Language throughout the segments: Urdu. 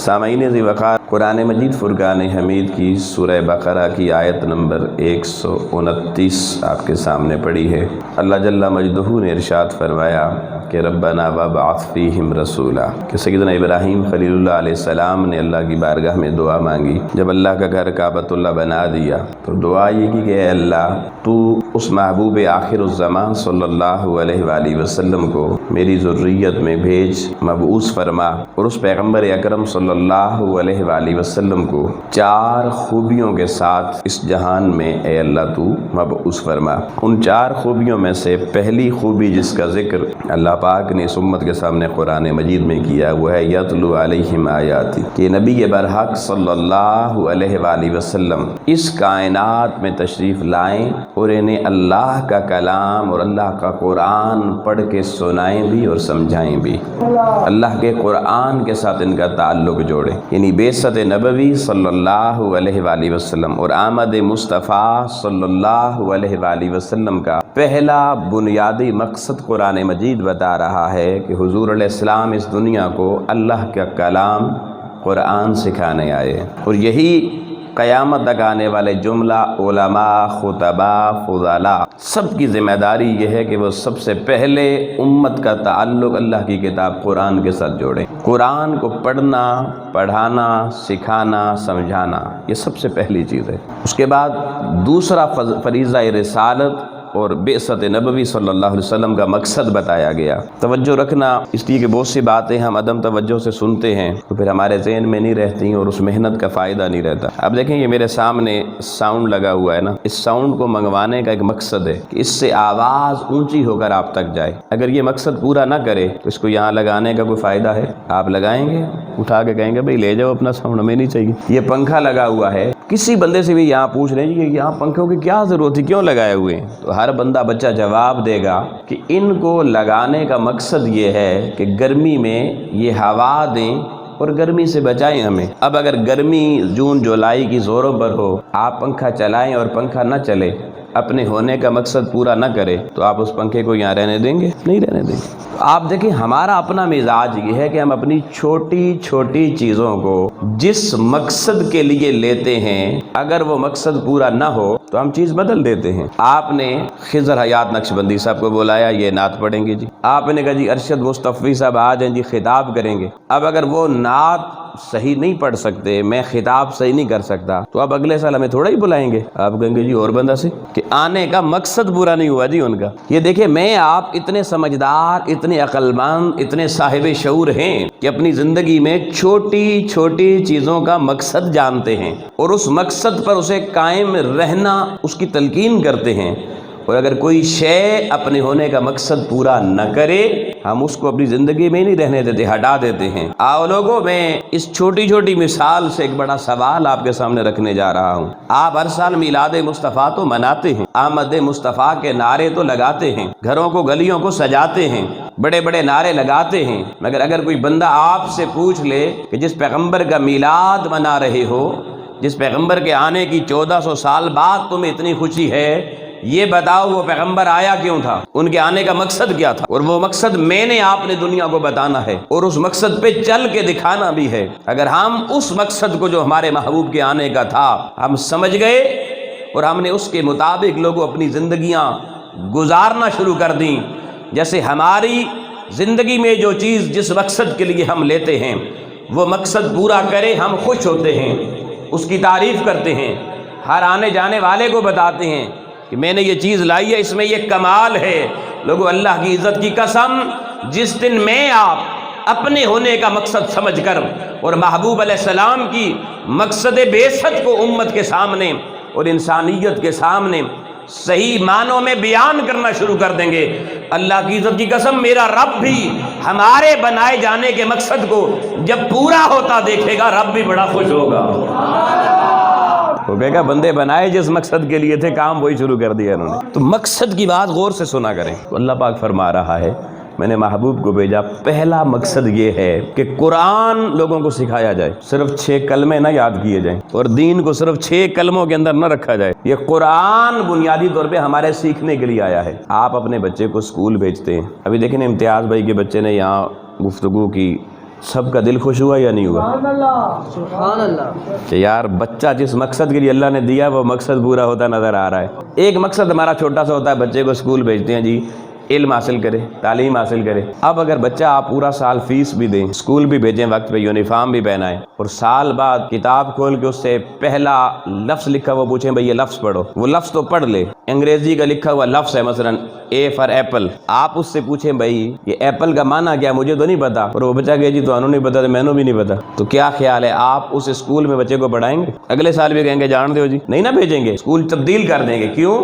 سامعین ذی وقار، قرآن مجید فرقان حمید کی سورہ بقرہ کی آیت نمبر 129 آپ کے سامنے پڑھی ہے۔ اللہ جل مجدہ نے ارشاد فرمایا کہ ربنا وابعث فیہم رسولا، کہ سیدنا ابراہیم خلیل اللہ علیہ السلام نے اللہ کی بارگاہ میں دعا مانگی جب اللہ کا گھر کعبۃ اللہ بنا دیا، تو دعا یہ کی کہ اے اللہ تو اس محبوب آخر الزمان صلی اللہ علیہ وآلہ وسلم کو میری ذریت میں بھیج، مبعوث فرما، اور اس پیغمبر اکرم صلی اللہ علیہ وآلہ وسلم کو 4 خوبیوں کے ساتھ اس جہان میں اے اللہ تو مبعوث فرما۔ ان 4 خوبیوں میں سے پہلی خوبی جس کا ذکر اللہ پاک نے اس امت کے سامنے قرآن مجید میں کیا وہ ہے یتلو علیہم آیاتی، کہ نبی برحق صلی اللہ علیہ وآلہ وسلم اس کائنات میں تشریف لائیں اور انہیں اللہ کا کلام اور اللہ کا قرآن پڑھ کے سنائیں بھی اور سمجھائیں بھی، اللہ کے قرآن کے ساتھ ان کا تعلق جوڑیں، یعنی بعثت نبوی صلی اللہ علیہ وآلہ وسلم اور آمد مصطفیٰ صلی اللہ علیہ وآلہ وسلم کا پہلا بنیادی مقصد قرآن مجید بتا رہا ہے کہ حضور علیہ السلام اس دنیا کو اللہ کا کلام قرآن سکھانے آئے، اور یہی قیامت تک آنے والے جملہ علماء، خطباء، فضلاء سب کی ذمہ داری یہ ہے کہ وہ سب سے پہلے امت کا تعلق اللہ کی کتاب قرآن کے ساتھ جوڑیں۔ قرآن کو پڑھنا، پڑھانا، سکھانا، سمجھانا یہ سب سے پہلی چیز ہے۔ اس کے بعد دوسرا فریضہ رسالت اور بعثت نبوی صلی اللہ علیہ وسلم کا مقصد بتایا گیا۔ توجہ رکھنا، اس لیے کہ بہت سی باتیں ہم عدم توجہ سے سنتے ہیں تو پھر ہمارے ذہن میں نہیں رہتی اور اس محنت کا فائدہ نہیں رہتا۔ اب دیکھیں یہ میرے سامنے ساؤنڈ لگا ہوا ہے نا، اس ساؤنڈ کو منگوانے کا ایک مقصد ہے کہ اس سے آواز اونچی ہو کر آپ تک جائے۔ اگر یہ مقصد پورا نہ کرے تو اس کو یہاں لگانے کا کوئی فائدہ ہے؟ آپ لگائیں گے، اٹھا کے کہیں گے بھئی لے جاؤ اپنا ساؤنڈ، ہمیں نہیں چاہیے۔ یہ پنکھا لگا ہوا ہے، کسی بندے سے بھی یہاں پوچھ رہے ہیں کہ یہاں پنکھوں کی کیا ضرورت ہے، کیوں لگائے ہوئے ہیں؟ تو ہر بندہ بچہ جواب دے گا کہ ان کو لگانے کا مقصد یہ ہے کہ گرمی میں یہ ہوا دیں اور گرمی سے بچائیں ہمیں۔ اب اگر گرمی جون جولائی کی زوروں پر ہو، آپ پنکھا چلائیں اور پنکھا نہ چلے، اپنے ہونے کا مقصد پورا نہ کرے، تو آپ اس پنکھے کو یہاں رہنے دیں گے؟ نہیں رہنے دیں گے۔ آپ دیکھیں ہمارا اپنا مزاج یہ ہے کہ ہم اپنی چھوٹی چھوٹی چیزوں کو جس مقصد کے لیے لیتے ہیں اگر وہ مقصد پورا نہ ہو تو ہم چیز بدل دیتے ہیں۔ آپ نے خضر حیات نقشبندی صاحب کو بلایا، یہ نعت پڑھیں گے جی۔ آپ نے کہا جی ارشد مصطفی صاحب آ جائیں جی، خطاب کریں گے۔ اب اگر وہ نعت صحیح نہیں پڑھ سکتے، میں خطاب صحیح نہیں کر سکتا، تو اب اگلے سال ہمیں تھوڑا ہی بلائیں گے؟ آپ کہیں گے جی اور بندہ سے، کہ آنے کا مقصد پورا نہیں ہوا جی ان کا۔ یہ دیکھیں میں آپ اتنے سمجھدار، اتنے عقل مند، اتنے صاحب شعور ہیں کہ اپنی زندگی میں چھوٹی چھوٹی چیزوں کا مقصد جانتے ہیں اور اس مقصد پر اسے قائم رہنا اس کی تلقین کرتے ہیں، اور اگر کوئی شے اپنے ہونے کا مقصد پورا نہ کرے ہم اس کو اپنی زندگی میں نہیں رہنے دیتے، ہٹا دیتے ہیں۔ آؤ لوگوں، میں اس چھوٹی چھوٹی مثال سے ایک بڑا سوال آپ کے سامنے رکھنے جا رہا ہوں۔ آپ ہر سال میلاد مصطفیٰ تو مناتے ہیں، آمد مصطفیٰ کے نعرے تو لگاتے ہیں، گھروں کو گلیوں کو سجاتے ہیں، بڑے بڑے نعرے لگاتے ہیں، مگر اگر کوئی بندہ آپ سے پوچھ لے کہ جس پیغمبر کا میلاد منا رہے ہو، جس پیغمبر کے آنے کی 1400 سال بعد تمہیں اتنی خوشی ہے، یہ بتاؤ وہ پیغمبر آیا کیوں تھا، ان کے آنے کا مقصد کیا تھا؟ اور وہ مقصد میں نے آپ نے دنیا کو بتانا ہے اور اس مقصد پہ چل کے دکھانا بھی ہے۔ اگر ہم اس مقصد کو جو ہمارے محبوب کے آنے کا تھا ہم سمجھ گئے اور ہم نے اس کے مطابق لوگوں اپنی زندگیاں گزارنا شروع کر دیں، جیسے ہماری زندگی میں جو چیز جس مقصد کے لیے ہم لیتے ہیں وہ مقصد پورا کرے ہم خوش ہوتے ہیں، اس کی تعریف کرتے ہیں، ہر آنے جانے والے کو بتاتے ہیں کہ میں نے یہ چیز لائی ہے، اس میں یہ کمال ہے۔ لوگوں اللہ کی عزت کی قسم، جس دن میں آپ اپنے ہونے کا مقصد سمجھ کر اور محبوب علیہ السلام کی مقصد بعثت کو امت کے سامنے اور انسانیت کے سامنے صحیح معنوں میں بیان کرنا شروع کر دیں گے، اللہ کی عزت کی قسم میرا رب بھی ہمارے بنائے جانے کے مقصد کو جب پورا ہوتا دیکھے گا رب بھی بڑا خوش ہوگا۔ وہ کہے گا بندے بنائے جس مقصد کے لیے تھے کام وہی شروع کر دیا انہوں نے۔ تو مقصد کی بات غور سے سنا کریں۔ اللہ پاک فرما رہا ہے میں نے محبوب کو بھیجا، پہلا مقصد یہ ہے کہ قرآن لوگوں کو سکھایا جائے، صرف 6 کلمے نہ یاد کیے جائیں اور دین کو صرف 6 کلموں کے اندر نہ رکھا جائے۔ یہ قرآن بنیادی طور پہ ہمارے سیکھنے کے لیے آیا ہے۔ آپ اپنے بچے کو اسکول بھیجتے ہیں، ابھی دیکھیں امتیاز بھائی کے بچے نے یہاں گفتگو کی سب کا دل خوش ہوا یا نہیں ہوا؟ سبحان اللہ۔ کہ یار بچہ جس مقصد کے لیے اللہ نے دیا وہ مقصد پورا ہوتا نظر آ رہا ہے۔ ایک مقصد ہمارا چھوٹا سا ہوتا ہے، بچے کو اسکول بھیجتے ہیں جی علم حاصل کرے، تعلیم حاصل کرے۔ اب اگر بچہ آپ پورا سال فیس بھی دیں، اسکول بھی بھیجیں وقت پہ، یونیفارم بھی پہنائیں، اور سال بعد کتاب کھول کے اس سے پہلا لفظ لکھا ہوا پوچھیں بھئی یہ لفظ پڑھو، وہ لفظ تو پڑھ لے، انگریزی کا لکھا ہوا لفظ ہے مثلا اے فار ایپل، آپ اس سے پوچھیں بھئی یہ ایپل کا معنی کیا، مجھے تو نہیں پتا، اور وہ بچہ کہے جی تو انہوں نہیں پتا تو میں نے بھی نہیں پتا، تو کیا خیال ہے آپ اس اسکول میں بچے کو پڑھائیں گے؟ اگلے سال بھی کہیں گے جان دو جی، نہیں نہ بھیجیں گے، اسکول تبدیل کر دیں گے۔ کیوں؟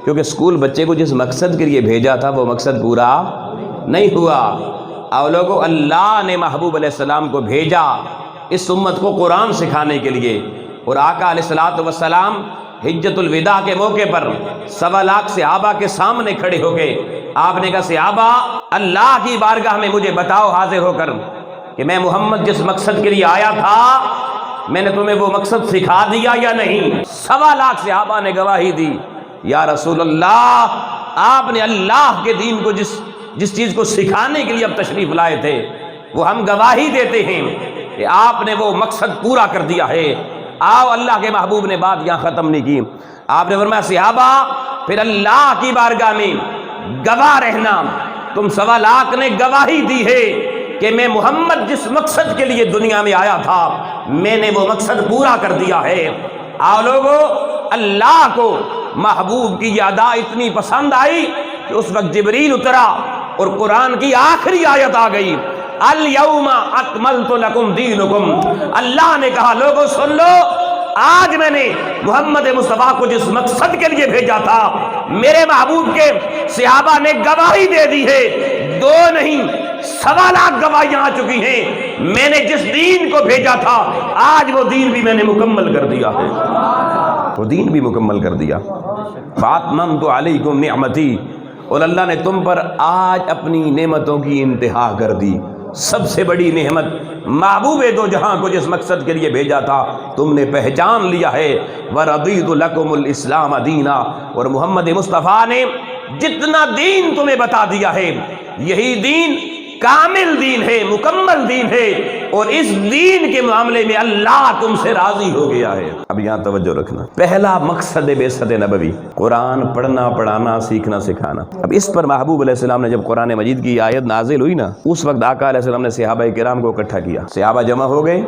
کیونکہ اسکول بچے کو جس مقصد کے لیے بھیجا تھا وہ مقصد پورا نہیں ہوا۔ اور لوگوں اللہ نے محبوب علیہ السلام کو بھیجا اس امت کو قرآن سکھانے کے لیے، اور آقا علیہ الصلوۃ والسلام حجۃ الوداع کے موقع پر 1.25 لاکھ صحابہ کے سامنے کھڑے ہو گئے۔ آپ نے کہا صحابہ اللہ کی بارگاہ میں مجھے بتاؤ حاضر ہو کر کہ میں محمد جس مقصد کے لیے آیا تھا میں نے تمہیں وہ مقصد سکھا دیا یا نہیں؟ 1.25 لاکھ صحابہ نے گواہی دی یا رسول اللہ آپ نے اللہ کے دین کو جس چیز کو سکھانے کے لیے اب تشریف لائے تھے وہ ہم گواہی دیتے ہیں کہ آپ نے وہ مقصد پورا کر دیا ہے۔ آؤ اللہ کے محبوب نے بات یہاں ختم نہیں کی، آپ نے فرمایا صحابہ پھر اللہ کی بارگاہ میں گواہ رہنا، تم 1.25 لاکھ نے گواہی دی ہے کہ میں محمد جس مقصد کے لیے دنیا میں آیا تھا میں نے وہ مقصد پورا کر دیا ہے۔ آؤ لوگو اللہ کو محبوب کی یہ ادا اتنی پسند آئی کہ اس وقت جبریل اترا اور قرآن کی آخری آیت آ گئی، الیوم اکملت لکم دینکم۔ اللہ نے کہا لوگوں سن لو، آج میں نے محمد مصطفیٰ کو جس مقصد کے لیے بھیجا تھا میرے محبوب کے صحابہ نے گواہی دے دی ہے، 2 نہیں 1.25 لاکھ گواہیاں آ چکی ہیں، میں نے جس دین کو بھیجا تھا آج وہ دین بھی میں نے مکمل کر دیا ہے، وہ دین بھی مکمل کر دیا۔ فاتممت علیکم نعمتی، اور اللہ نے تم پر آج اپنی نعمتوں کی انتہا کر دی۔ سب سے بڑی نعمت محبوب دو جہاں کو جس مقصد کے لیے بھیجا تھا تم نے پہچان لیا ہے۔ وَرَضِيتُ لَكُمُ الْإِسْلَامَ دِينًا، اور محمد مصطفیٰ نے جتنا دین تمہیں بتا دیا ہے یہی دین کامل دین ہے، مکمل دین ہے، اور اس دین کے معاملے میں اللہ تم سے راضی ہو گیا ہے۔ اب یہاں توجہ رکھنا، پہلا مقصد بعثت نبوی قرآن پڑھنا، پڑھانا، سیکھنا، سکھانا۔ اب اس پر محبوب علیہ السلام نے جب قرآن مجید کی آیت نازل ہوئی نا، اس وقت آقا علیہ السلام نے صحابہ کرام کو اکٹھا کیا، صحابہ جمع ہو گئے۔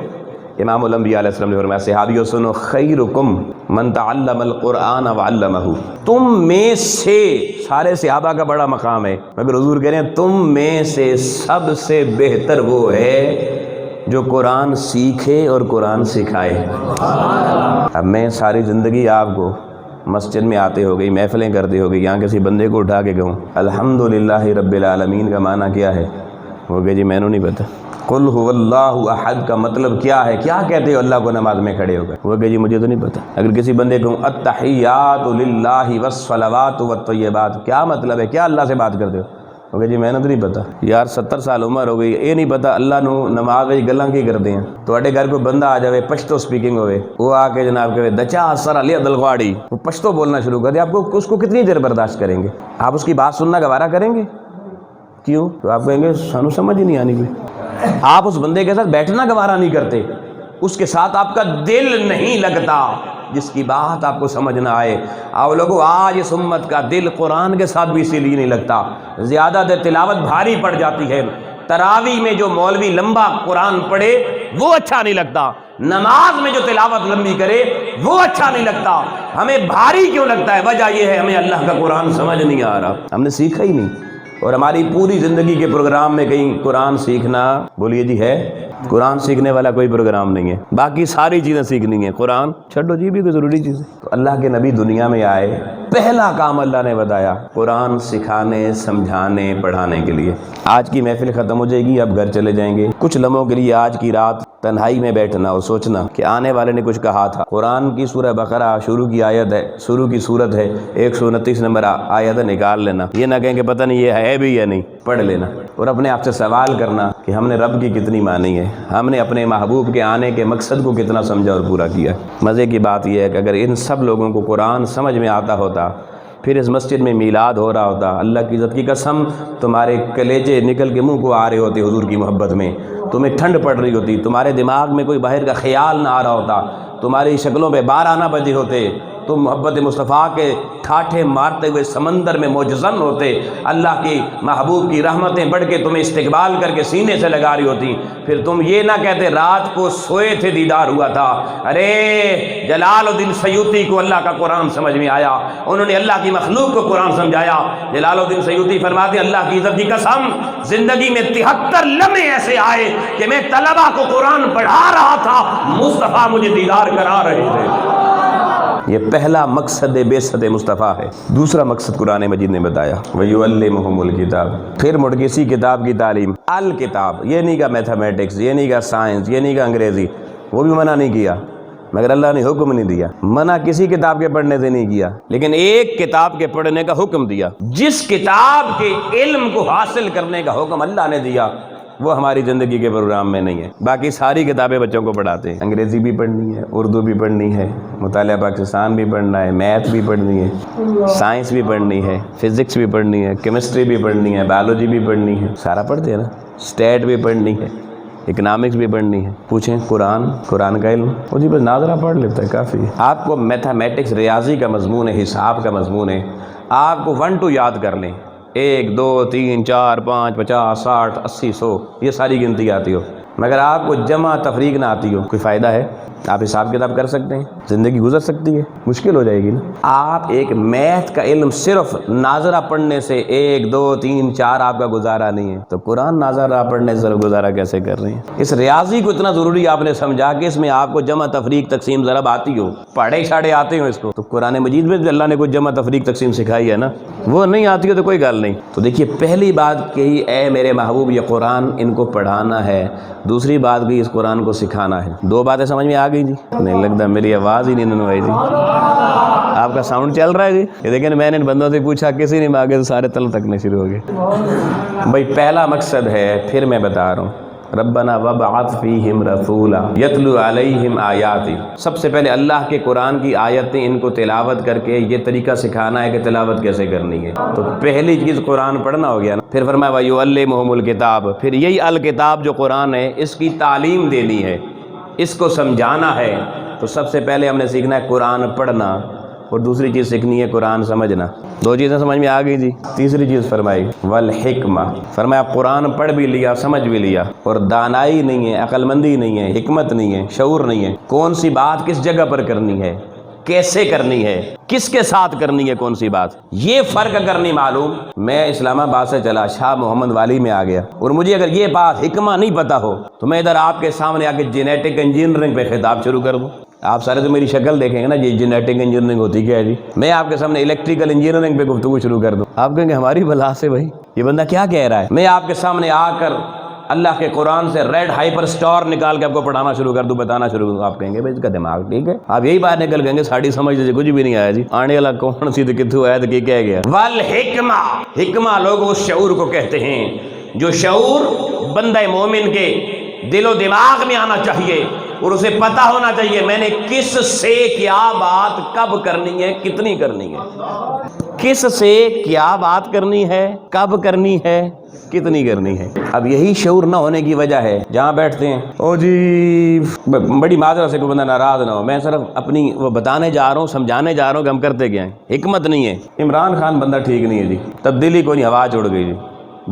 امام الانبیاء علیہ السلام نے فرمایا صحابیوں سنو، خیرکم من تعلم القرآن وعلمہ، تم میں سے، سارے صحابہ کا بڑا مقام ہے مگر حضور کہہ رہے ہیں تم میں سے سب سے بہتر وہ ہے جو قرآن سیکھے اور قرآن سکھائے۔ اب میں ساری زندگی آپ کو مسجد میں آتے ہو گئی، محفلیں کرتے ہو گئی، یہاں کسی بندے کو اٹھا کے کہوں الحمدللہ رب العالمین کا معنی کیا ہے، وہ کہ جی میں نے نہیں پتا۔ قل هو اللہ احد کا مطلب کیا ہے، کیا کہتے ہو اللہ کو نماز میں کھڑے ہو گئے، وہ کہ جی مجھے تو نہیں پتا۔ اگر کسی بندے کو التحیات للہ والصلوات والطیبات، کیا مطلب ہے، کیا اللہ سے بات کرتے ہو، وہ کہ جی میں نے تو نہیں پتا۔ یار 70 سال عمر ہو گئی، یہ نہیں پتا اللہ نو نماز گلاں کی کرتے ہیں۔ تواڈے گھر کوئی بندہ آ جائے پشتو سپیکنگ ہوئے، وہ آ کے جناب کہے دچا سر علی دلغواڑی، وہ پشتو بولنا شروع کر دے، آپ کو اس کو کتنی دیر برداشت کریں گے؟ آپ اس کی بات سننا گوارا کریں گے؟ کیوں؟ تو آپ کہیں گے سانو سمجھ ہی نہیں آنی کوئی۔ آپ اس بندے کے ساتھ بیٹھنا گوارا نہیں کرتے، اس کے ساتھ آپ کا دل نہیں لگتا جس کی بات آپ کو سمجھ نہ آئے۔ آؤ لوگوں آج اس امت کا دل قرآن کے ساتھ بھی اسی لیے نہیں لگتا، زیادہ دیر تلاوت بھاری پڑ جاتی ہے، تراویح میں جو مولوی لمبا قرآن پڑھے وہ اچھا نہیں لگتا، نماز میں جو تلاوت لمبی کرے وہ اچھا نہیں لگتا۔ ہمیں بھاری کیوں لگتا ہے؟ وجہ یہ ہے ہمیں اللہ کا قرآن سمجھ نہیں آ رہا، ہم نے سیکھا ہی نہیں، اور ہماری پوری زندگی کے پروگرام میں کہیں قرآن سیکھنا، بولیے جی ہے؟ قرآن سیکھنے والا کوئی پروگرام نہیں ہے، باقی ساری چیزیں سیکھنی ہیں، قرآن چھڈو جی بھی کوئی ضروری چیز ہے۔ تو اللہ کے نبی دنیا میں آئے، پہلا کام اللہ نے بتایا قرآن سکھانے، سمجھانے، پڑھانے کے لیے۔ آج کی محفل ختم ہو جائے گی، اب گھر چلے جائیں گے، کچھ لمحوں کے لیے آج کی رات تنہائی میں بیٹھنا اور سوچنا کہ آنے والے نے کچھ کہا تھا۔ قرآن کی سورہ بقرہ شروع کی آیت ہے، شروع کی صورت ہے، 129 نمبر آیت نکال لینا، یہ نہ کہیں کہ پتہ نہیں یہ ہے بھی یا نہیں، پڑھ لینا، اور اپنے آپ سے سوال کرنا کہ ہم نے رب کی کتنی مانی ہے، ہم نے اپنے محبوب کے آنے کے مقصد کو کتنا سمجھا اور پورا کیا۔ مزے کی بات یہ ہے کہ اگر ان سب لوگوں کو قرآن سمجھ میں آتا ہوتا پھر اس مسجد میں میلاد ہو رہا ہوتا، اللہ کی عزت کی قسم تمہارے کلیجے نکل کے منہ کو آ رہے ہوتے حضور کی محبت میں، تمہیں ٹھنڈ پڑ رہی ہوتی، تمہارے دماغ میں کوئی باہر کا خیال نہ آ رہا ہوتا، تمہاری شکلوں پہ 12 نہ بجے ہوتے، تم محبت مصطفیٰ کے ٹھاٹھے مارتے ہوئے سمندر میں موجزن ہوتے، اللہ کی محبوب کی رحمتیں بڑھ کے تمہیں استقبال کر کے سینے سے لگا رہی ہوتی، پھر تم یہ نہ کہتے رات کو سوئے تھے دیدار ہوا تھا۔ ارے جلال الدین سیوطی کو اللہ کا قرآن سمجھ میں آیا، انہوں نے اللہ کی مخلوق کو قرآن سمجھایا۔ جلال الدین سیوطی فرماتے ہیں اللہ کی عزت کی قسم زندگی میں 73 لمحے ایسے آئے کہ میں طلبہ کو قرآن پڑھا رہا تھا، مصطفیٰ مجھے دیدار کرا رہے تھے۔ یہ پہلا مقصد بعثت مصطفیٰ ہے۔ دوسرا مقصد قرآن مجید نے بتایا وَيُعَلِّمُهُمُ الْكِتَابَ، پھر مڑ کسی کتاب کی تعلیم، الکتاب، یہ نہیں کہا میتھمیٹکس، یہ نہیں کہا سائنس، یہ نہیں کہا انگریزی، وہ بھی منع نہیں کیا، مگر اللہ نے حکم نہیں دیا۔ منع کسی کتاب کے پڑھنے سے نہیں کیا، لیکن ایک کتاب کے پڑھنے کا حکم دیا۔ جس کتاب کے علم کو حاصل کرنے کا حکم اللہ نے دیا وہ ہماری زندگی کے پروگرام میں نہیں ہے۔ باقی ساری کتابیں بچوں کو پڑھاتے ہیں، انگریزی بھی پڑھنی ہے، اردو بھی پڑھنی ہے، مطالعہ پاکستان بھی پڑھنا ہے، میتھ بھی پڑھنی ہے، سائنس بھی پڑھنی ہے، فزکس بھی پڑھنی ہے، کیمسٹری بھی پڑھنی ہے، بایولوجی بھی پڑھنی ہے، سارا پڑھتے ہیں نا، اسٹیٹ بھی پڑھنی ہے، اکنامکس بھی پڑھنی ہے۔ پوچھیں قرآن کا علم وہ جی بس ناظرہ پڑھ لیتا ہے کافی ہے۔ آپ کو میتھمیٹکس ریاضی کا مضمون ہے، حساب کا مضمون ہے، آپ کو 1 2 یاد کر لیں، 1 2 3 4 5 50 60 80 100 یہ ساری گنتی آتی ہو، مگر آپ کو جمع تفریق نہ آتی ہو، کوئی فائدہ ہے؟ آپ حساب کتاب کر سکتے ہیں؟ زندگی گزر سکتی ہے؟ مشکل ہو جائے گی نا۔ آپ ایک میتھ کا علم صرف ناظرہ پڑھنے سے 1 2 3 4 آپ کا گزارا نہیں ہے، تو قرآن ناظرہ پڑھنے سے گزارا کیسے کر رہے ہیں؟ اس ریاضی کو اتنا ضروری آپ نے سمجھا کہ اس میں آپ کو جمع تفریق تقسیم ضرب آتی ہو، پڑھے شاڑے آتے ہو اس کو، تو قرآن مجید میں اللہ نے کوئی جمع تفریق تقسیم سکھائی ہے نا، وہ نہیں آتی ہو تو کوئی گل نہیں۔ تو دیکھیے پہلی بات کہی اے میرے محبوب یہ قرآن ان کو پڑھانا ہے، دوسری بات کہی اس قرآن کو سکھانا ہے۔ 2 باتیں سمجھ میں آ گئی جی؟ نہیں لگتا میری آواز ہی نہیں آئی جی، آپ کا ساؤنڈ چل رہا ہے جی؟ لیکن میں نے ان بندوں سے پوچھا کسی نے مانگے تو سارے تل تکنے شروع ہو گئے۔ بھائی پہلا مقصد ہے، پھر میں بتا رہا ہوں، ربنا وابعث فیہم رسولا یتلو علیہم آیاتی، سب سے پہلے اللہ کے قرآن کی آیتیں ان کو تلاوت کر کے یہ طریقہ سکھانا ہے کہ تلاوت کیسے کرنی ہے۔ تو پہلی چیز قرآن پڑھنا ہو گیا نا۔ پھر فرمایا وَيُعَلِّمُهُمُ الْكِتَابَ، پھر یہی الکتاب جو قرآن ہے اس کی تعلیم دینی ہے، اس کو سمجھانا ہے۔ تو سب سے پہلے ہم نے سیکھنا ہے قرآن پڑھنا، اور دوسری چیز سیکھنی ہے قرآن سمجھنا۔ 2 چیزیں سمجھ میں آ گئی جی۔ تیسری چیز فرمائی والحکمہ، فرمایا قرآن پڑھ بھی لیا سمجھ بھی لیا، اور دانائی نہیں ہے، عقل مندی نہیں ہے، حکمت نہیں ہے، شعور نہیں ہے، کون سی بات کس جگہ پر کرنی ہے، کیسے کرنی ہے، کس کے ساتھ کرنی ہے، کون سی بات، یہ فرق اگر نہیں معلوم۔ میں اسلام آباد سے چلا شاہ محمد والی میں آ گیا، اور مجھے اگر یہ بات حکمہ نہیں پتا ہو تو میں ادھر آپ کے سامنے آ کے جینیٹک انجینئرنگ پہ خطاب شروع کر دوں۔ آپ سارے تو میری شکل دیکھیں گے نا جی، جینیٹک انجینئرنگ ہوتی کیا ہے جی؟ میں آپ کے سامنے الیکٹریکل انجینئرنگ پہ گفتگو شروع کر دوں، آپ کہیں گے ہماری بلا سے بھائی یہ بندہ کیا کہہ رہا ہے۔ میں آپ کے سامنے آ کر اللہ کے قرآن سے ریڈ ہائپر سٹار نکال کے آپ کو پڑھانا شروع کر دوں، بتانا شروع کر دوں، آپ کہیں گے بھائی اس کا دماغ ٹھیک ہے؟ آپ یہی بات نکل کہیں گے ساڑی سمجھ سے کچھ بھی نہیں آیا جی، آنے والا کون سی تو کتھو آیا تو کیا کہہ گیا۔ والحکمہ، حکمہ لوگ اس شعور کو کہتے ہیں جو شعور بندہ مومن کے دل و دماغ میں آنا چاہیے، اور اسے پتہ ہونا چاہیے میں نے کس سے کیا بات کب کرنی ہے، کتنی کرنی ہے، کس سے کیا بات کرنی ہے، کب کرنی ہے، کتنی کرنی ہے۔ اب یہی شعور نہ ہونے کی وجہ ہے جہاں بیٹھتے ہیں او جی بڑی معذرت سے کوئی بندہ ناراض نہ ہو، میں صرف اپنی وہ بتانے جا رہا ہوں، سمجھانے جا رہا ہوں کہ ہم کرتے کیا ہیں۔ حکمت نہیں ہے، عمران خان بندہ ٹھیک نہیں ہے جی، تبدیلی کوئی نہیں، ہوا چھوڑ گئی جی۔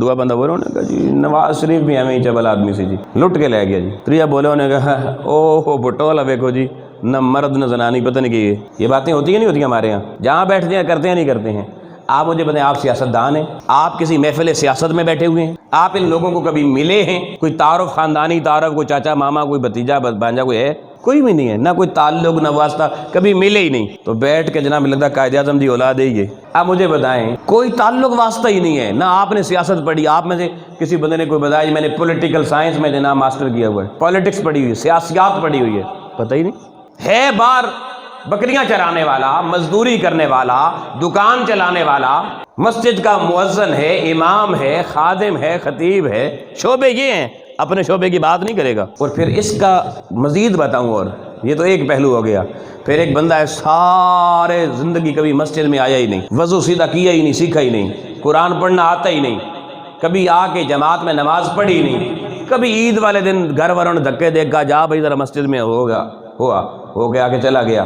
دعا بندہ بولے انہوں نے کہا جی نواز شریف بھی ہمیں چبل آدمی سے جی لٹ کے لے گیا جی۔ تریا بولے انہوں نے کہا اوہ بٹولا دیکھو جی، نہ مرد نہ زنانی، پتہ نہیں کہ یہ باتیں ہوتی ہیں نہیں ہوتی ہمارے یہاں، جہاں بیٹھتے ہیں کرتے ہیں نہیں کرتے ہیں۔ آپ مجھے بتائیں آپ سیاستدان ہیں، آپ کسی محفل سیاست میں بیٹھے ہوئے ہیں، آپ ان لوگوں کو کبھی ملے ہیں؟ کوئی تعارف، خاندانی تعارف، کوئی چاچا ماما، کوئی بھتیجا بھانجا کوئی ہے؟ کوئی بھی نہیں ہے، نہ کوئی تعلق نہ واسطہ، کبھی ملے ہی نہیں، تو بیٹھ کے جناب لگتا قائد اعظم دی اولاد ہے یہ۔ آپ مجھے بتائیں کوئی تعلق واسطہ ہی نہیں ہے، نہ آپ نے سیاست پڑھی، آپ میں سے کسی بندے نے کوئی بتایا میں نے پولیٹیکل سائنس میں جناب ماسٹر کیا ہوا ہے، پالیٹکس پڑھی ہوئی ہے، سیاسیات پڑھی ہوئی ہے، پتہ ہی نہیں ہے۔ بار بکریاں چرانے والا، مزدوری کرنے والا، دکان چلانے والا، مسجد کا مؤذن ہے، امام ہے، خادم ہے، خطیب ہے، شعبے یہ ہیں، اپنے شعبے کی بات نہیں کرے گا۔ اور پھر اس کا مزید بتاؤں، اور یہ تو ایک پہلو ہو گیا۔ پھر ایک بندہ ہے سارے زندگی کبھی مسجد میں آیا ہی نہیں، وضو سیدھا کیا ہی نہیں، سیکھا ہی نہیں، قرآن پڑھنا آتا ہی نہیں، کبھی آ کے جماعت میں نماز پڑھی ہی نہیں، کبھی عید والے دن گھر والوں نے دھکے دے کہا جا بھائی ذرا مسجد میں ہو گیا کہ چلا گیا،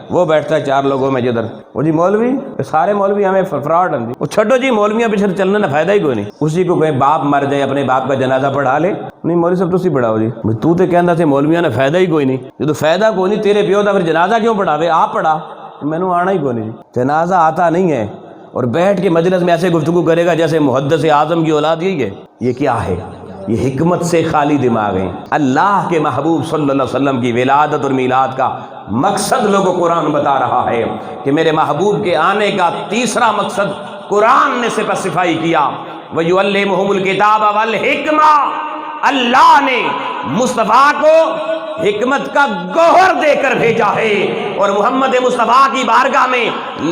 وہ بیٹھتا ہے 4 لوگوں میں جدھر، وہ جی مولوی، سارے مولوی ہمیں فراڈ ہیں، وہ چھڈو جی مولویاں پیچھے چلنے نہ فائدہ ہی کوئی نہیں، اسی کو کہیں باپ مر جائے اپنے باپ کا جنازہ پڑھا لے، نہیں مولوی صاحب تسی پڑھاؤ جی، تو تے کہندا تے مولویاں نے فائدہ ہی کوئی نہیں، یہ تو فائدہ کوئی نہیں، تیرے پیو دا پھر جنازہ کیوں پڑھاوے، آپ پڑھا، مینوں آنا ہی کوئی نہیں جی، جنازہ آتا نہیں ہے، اور بیٹھ کے مجلس میں ایسے گفتگو کرے گا جیسے محدث اعظم کی اولاد یہی ہے، یہ کیا ہے؟ یہ حکمت سے خالی دماغ ہیں۔ اللہ کے محبوب صلی اللہ علیہ وسلم کی ولادت اور میلاد کا مقصد لوگوں کو قرآن بتا رہا ہے کہ میرے محبوب کے آنے کا تیسرا مقصد قرآن نے صفائی کیا، وَيُعَلِّمُهُمُ الْكِتَابَ وَالْحِکْمَةَ، اللہ نے مصطفیٰ کو حکمت کا گوہر دے کر بھیجا ہے، اور محمد مصطفیٰ کی بارگاہ میں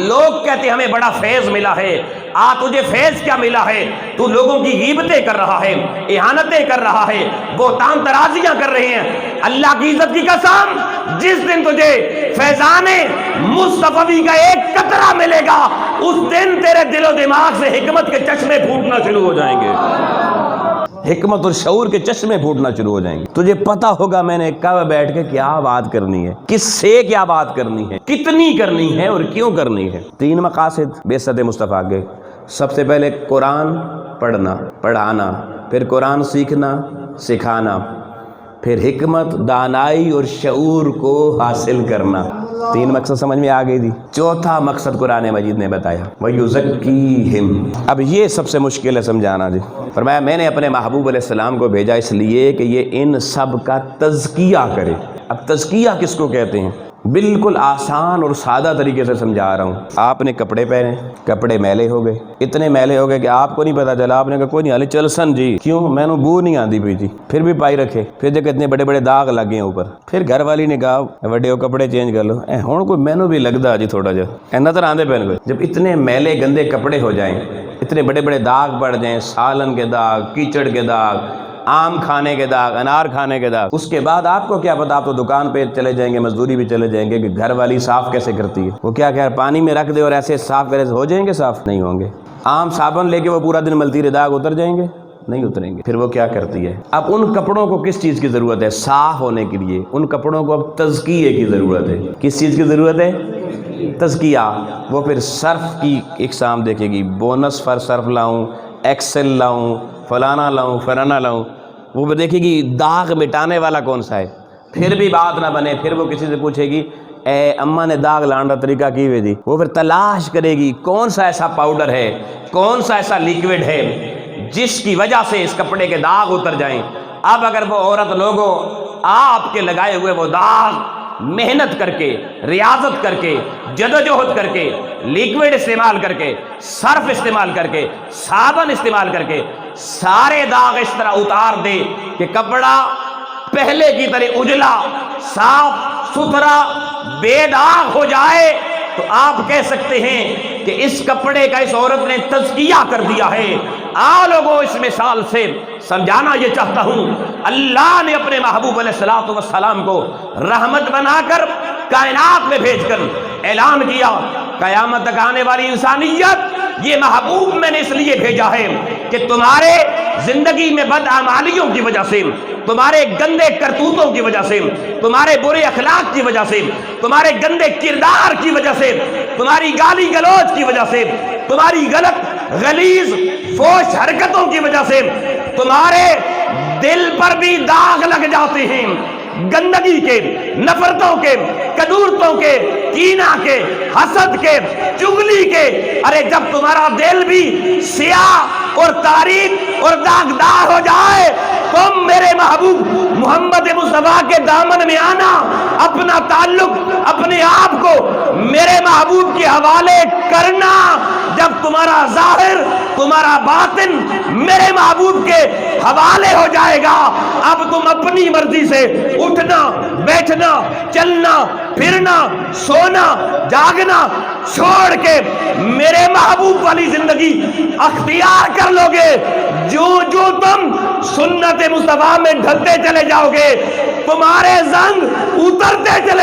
لوگ کہتے ہمیں بڑا فیض ملا ہے، تجھے فیض کیا ملا ہے؟ تو لوگوں کی غیبتیں کر رہا ہے، اہانتیں کر رہا ہے، بہتان ترازیاں کر رہے ہیں، اللہ کی عزت کی قسم جس دن تجھے فیضان مصطفی کا ایک قطرہ ملے گا اس دن تیرے دل و دماغ سے حکمت کے چشمے پھوٹنا شروع ہو جائیں گے، حکمت اور شعور کے چشمے پھوٹنا شروع ہو جائیں گے، تجھے پتا ہوگا میں نے کب بیٹھ کے کیا بات کرنی ہے، کس سے کیا بات کرنی ہے، کتنی کرنی ہے اور کیوں کرنی ہے۔ 3 مقاصد بعثت مصطفیٰ کے، سب سے پہلے قرآن پڑھنا پڑھانا، پھر قرآن سیکھنا سکھانا، پھر حکمت دانائی اور شعور کو حاصل کرنا۔ 3 مقصد سمجھ میں آ گئی تھی۔ چوتھا مقصد قرآن مجید نے بتایا وَيُزَكِّيهِمْ، اب یہ سب سے مشکل ہے سمجھانا جی۔ فرمایا میں نے اپنے محبوب علیہ السلام کو بھیجا اس لیے کہ یہ ان سب کا تزکیہ کرے۔ اب تزکیہ کس کو کہتے ہیں؟ بالکل آسان اور سادہ طریقے سے سمجھا رہا ہوں۔ آپ نے کپڑے پہنے، کپڑے میلے ہو گئے، اتنے میلے ہو گئے کہ آپ کو نہیں پتا چلا، آپ نے کہا کوئی نہیں حالی چل سن جی، کیوں؟ میں نے بو نہیں آندی پئی تھی، پھر بھی پائی رکھے، پھر دیکھ اتنے بڑے بڑے داغ لگے ہیں اوپر، پھر گھر والی نے کہا وڈے ہو کپڑے چینج کر لو، ہوں کوئی مینوں بھی لگتا جی تھوڑا جا نظر آندے پہن کوئی، جب اتنے میلے گندے کپڑے ہو جائیں، اتنے بڑے بڑے داغ پڑ جائیں، سالن کے داغ، کیچڑ کے داغ، آم کھانے کے داغ، انار کھانے کے داغ، اس کے بعد آپ کو کیا پتا، آپ تو دکان پہ چلے جائیں گے، مزدوری بھی چلے جائیں گے کہ گھر والی صاف کیسے کرتی ہے، وہ کیا کہ پانی میں رکھ دے اور ایسے صاف کرے ہو جائیں گے، صاف نہیں ہوں گے۔ عام صابن لے کے وہ پورا دن ملتی رہے، داغ اتر جائیں گے؟ نہیں اتریں گے۔ پھر وہ کیا کرتی ہے؟ اب ان کپڑوں کو کس چیز کی ضرورت ہے؟ صاف ہونے کے لیے ان کپڑوں کو اب تزکیے کی ضرورت ہے۔ کس چیز کی ضرورت ہے؟ تزکیہ۔ وہ پھر صرف کی اقسام دیکھے گی، بونس پر صرف لاؤں، ایکسل لاؤں، فلانا لاؤں، فلانا لاؤں، وہ دیکھے گی داغ مٹانے والا کون سا ہے، پھر بھی بات نہ بنے، پھر وہ کسی سے پوچھے گی اے اماں نے داغ لانڈا طریقہ کی ہوئی دی، وہ پھر تلاش کرے گی کون سا ایسا پاؤڈر ہے، کون سا ایسا لیکوڈ ہے جس کی وجہ سے اس کپڑے کے داغ اتر جائیں۔ اب اگر وہ عورت لوگوں آپ کے لگائے ہوئے وہ داغ محنت کر کے، ریاضت کر کے، جدوجہد کر کے، لیکوڈ استعمال کر کے، صرف استعمال کر کے، صابن استعمال کر کے سارے داغ اس طرح اتار دے کہ کپڑا پہلے کی طرح اجلا، صاف ستھرا، بے داغ ہو جائے، تو آپ کہہ سکتے ہیں کہ اس کپڑے کا اس عورت نے تزکیہ کر دیا ہے۔ لوگوں اس مثال سے سمجھانا یہ چاہتا ہوں، اللہ نے اپنے محبوب علیہ السلام کو رحمت بنا کر کائنات میں بھیج کر اعلان کیا، قیامت تک آنے والی انسانیت یہ محبوب میں نے اس لیے بھیجا ہے کہ تمہارے زندگی میں بدعمالیوں کی وجہ سے، تمہارے گندے کرتوتوں کی وجہ سے، تمہارے برے اخلاق کی وجہ سے، تمہارے گندے کردار کی وجہ سے، تمہاری گالی گلوچ کی وجہ سے، تمہاری غلط غلیظ فوش حرکتوں کی وجہ سے تمہارے دل پر بھی داغ لگ جاتے ہیں، گندگی کے، نفرتوں کے، کدورتوں کے، کینہ کے، حسد کے، چغلی کے۔ ارے جب تمہارا دل بھی سیاہ اور تاریک اور داغدار ہو جائے، تم میرے محبوب محمد مصطفیٰ کے دامن میں آنا، اپنا تعلق، اپنے آپ کو میرے محبوب کے حوالے کرنا۔ جب تمہارا ظاہر، تمہارا باطن میرے محبوب کے حوالے ہو جائے گا، اب تم اپنی مرضی سے اٹھنا، بیٹھنا، چلنا، پھرنا، سونا، جاگنا چھوڑ کے میرے محبوب والی زندگی اختیار کر لو گے۔ جو جو تم سنت مصطفیٰ میں ڈھلتے چلے جاؤ گے، تمہارے زنگ اترتے چلے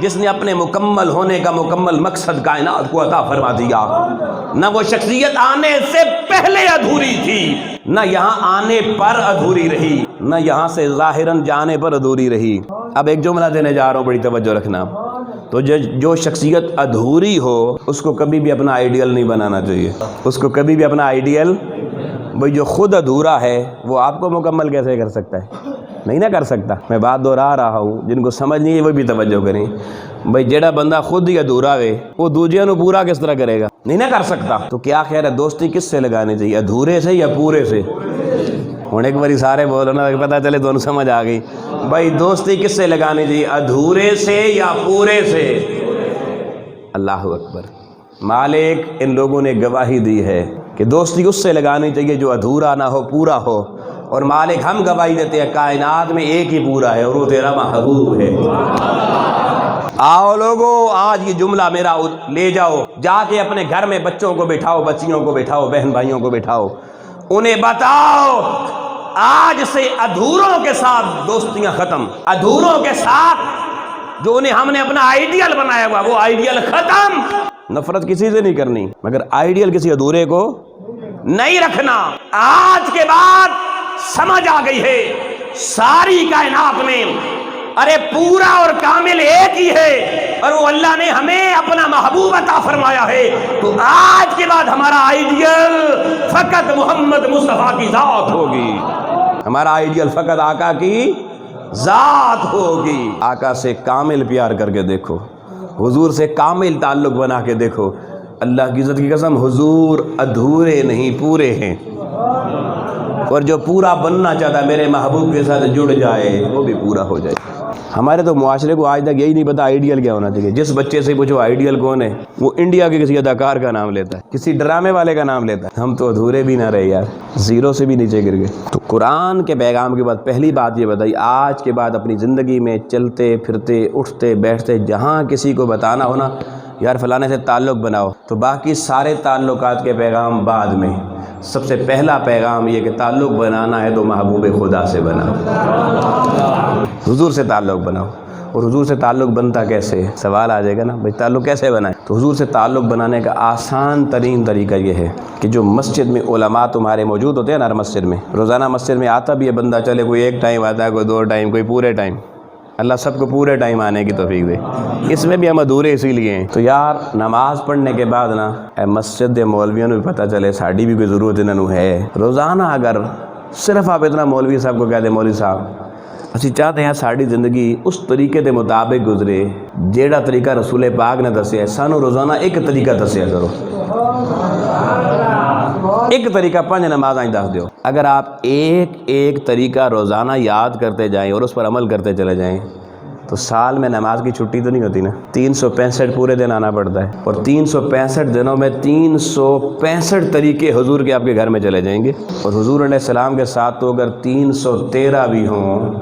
جس نے اپنے مکمل ہونے کا مکمل مقصد کائنات کو عطا فرما دیا۔ نہ وہ شخصیت آنے سے پہلے ادھوری تھی، نہ یہاں آنے پر ادھوری رہی، نہ یہاں سے ظاہراً جانے پر ادھوری رہی۔ اب ایک جملہ دینے جا رہا ہوں، بڑی توجہ رکھنا۔ تو جو شخصیت ادھوری ہو اس کو کبھی بھی اپنا آئیڈیل نہیں بنانا چاہیے، اس کو کبھی بھی اپنا آئیڈیل، بھئی جو خود ادھورا ہے وہ آپ کو مکمل کیسے کر سکتا ہے؟ نہیں نہ کر سکتا۔ میں بات دہرا رہا ہوں، جن کو سمجھ نہیں ہے وہ بھی توجہ کریں۔ بھئی جیڑا بندہ خود ہی ادھورا ہے وہ دوجیاں نو پورا کس طرح کرے گا؟ نہیں نہ کر سکتا۔ تو کیا خیر ہے، دوستی کس سے لگانی چاہیے، ادھورے سے یا پورے سے؟ ہوں ایک باری سارے بولو نا، پتہ چلے دونوں سمجھ آ گئی۔ بھائی دوستی کس سے لگانی چاہیے، ادھورے سے یا پورے سے؟ اللہ اکبر۔ مالک ان لوگوں نے گواہی دی ہے کہ دوستی اس سے لگانی چاہیے جو ادھورا نہ ہو، پورا ہو۔ اور مالک ہم گواہی دیتے ہیں کائنات میں ایک ہی پورا ہے اور وہ تیرا محبوب ہے۔ آؤ لوگو، آج یہ جملہ میرا لے جاؤ، جا کے اپنے گھر میں بچوں کو بٹھاؤ، بچیوں کو بٹھاؤ، بہن بھائیوں کو بٹھاؤ، انہیں بتاؤ آج سے ادھوروں کے ساتھ دوستیاں ختم، ادھوروں کے ساتھ جو انہیں ہم نے اپنا آئیڈیل بنایا ہوا وہ آئیڈیل ختم۔ نفرت کسی سے نہیں کرنی، مگر آئیڈیل کسی ادھورے کو نہیں رکھنا۔ آج کے بعد سمجھ آ گئی ہے ساری کائنات میں، ارے پورا اور کامل ایک ہی ہے اور وہ اللہ نے ہمیں اپنا محبوب عطا فرمایا ہے۔ تو آج کے بعد ہمارا آئیڈیل فقط محمد مصطفیٰ کی ذات ہوگی، ہمارا آئیڈیل فقط آقا کی ذات ہوگی۔ آقا سے کامل پیار کر کے دیکھو، حضور سے کامل تعلق بنا کے دیکھو، اللہ کی عزت کی قسم حضور ادھورے نہیں پورے ہیں۔ اور جو پورا بننا چاہتا ہے میرے محبوب کے ساتھ جڑ جائے وہ بھی پورا ہو جائے۔ ہمارے تو معاشرے کو آج تک یہی نہیں پتا آئیڈیل کیا ہونا چاہیے۔ جس بچے سے پوچھو آئیڈیل کون ہے، وہ انڈیا کے کسی اداکار کا نام لیتا ہے، کسی ڈرامے والے کا نام لیتا ہے۔ ہم تو ادھورے بھی نہ رہے یار، زیرو سے بھی نیچے گر گئے۔ تو قرآن کے پیغام کے بعد پہلی بات یہ بتائی، آج کے بعد اپنی زندگی میں چلتے پھرتے اٹھتے بیٹھتے جہاں کسی کو بتانا ہو نا یار فلانے سے تعلق بناؤ، تو باقی سارے تعلقات کے پیغام بعد میں، سب سے پہلا پیغام یہ کہ تعلق بنانا ہے تو محبوب خدا سے بناؤ، حضور سے تعلق بناؤ۔ اور حضور سے تعلق بنتا کیسے؟ سوال آ جائے گا نا، بھائی تعلق کیسے بنائیں؟ تو حضور سے تعلق بنانے کا آسان ترین طریقہ یہ ہے کہ جو مسجد میں علماء تمہارے موجود ہوتے ہیں نا، ہر مسجد میں روزانہ مسجد میں آتا بھی ہے بندہ، چلے کوئی ایک ٹائم آتا ہے، کوئی دو ٹائم، کوئی پورے ٹائم، اللہ سب کو پورے ٹائم آنے کی توفیق دے۔ اس میں بھی ہم ادھورے اسی لیے ہیں۔ تو یار نماز پڑھنے کے بعد نا اے مسجد دے مولویوں بھی پتہ چلے ساڑی بھی کوئی ضرورت انہوں ہے۔ روزانہ اگر صرف آپ اتنا مولوی صاحب کو کہہ دیں، مولوی صاحب اسی چاہتے ہیں ساڑی زندگی اس طریقے دے مطابق گزرے جیڑا طریقہ رسول پاک نے دسیا ہے، سانو روزانہ ایک طریقہ دسیا کرو، ایک طریقہ 5 نماز آئیں دس دیو۔ اگر آپ ایک طریقہ روزانہ یاد کرتے جائیں اور اس پر عمل کرتے چلے جائیں تو سال میں نماز کی چھٹی تو نہیں ہوتی نا، 365 پورے دن آنا پڑتا ہے، اور 365 دنوں میں 365 طریقے حضور کے آپ کے گھر میں چلے جائیں گے۔ اور حضور علیہ السلام کے ساتھ تو اگر 313 بھی ہوں،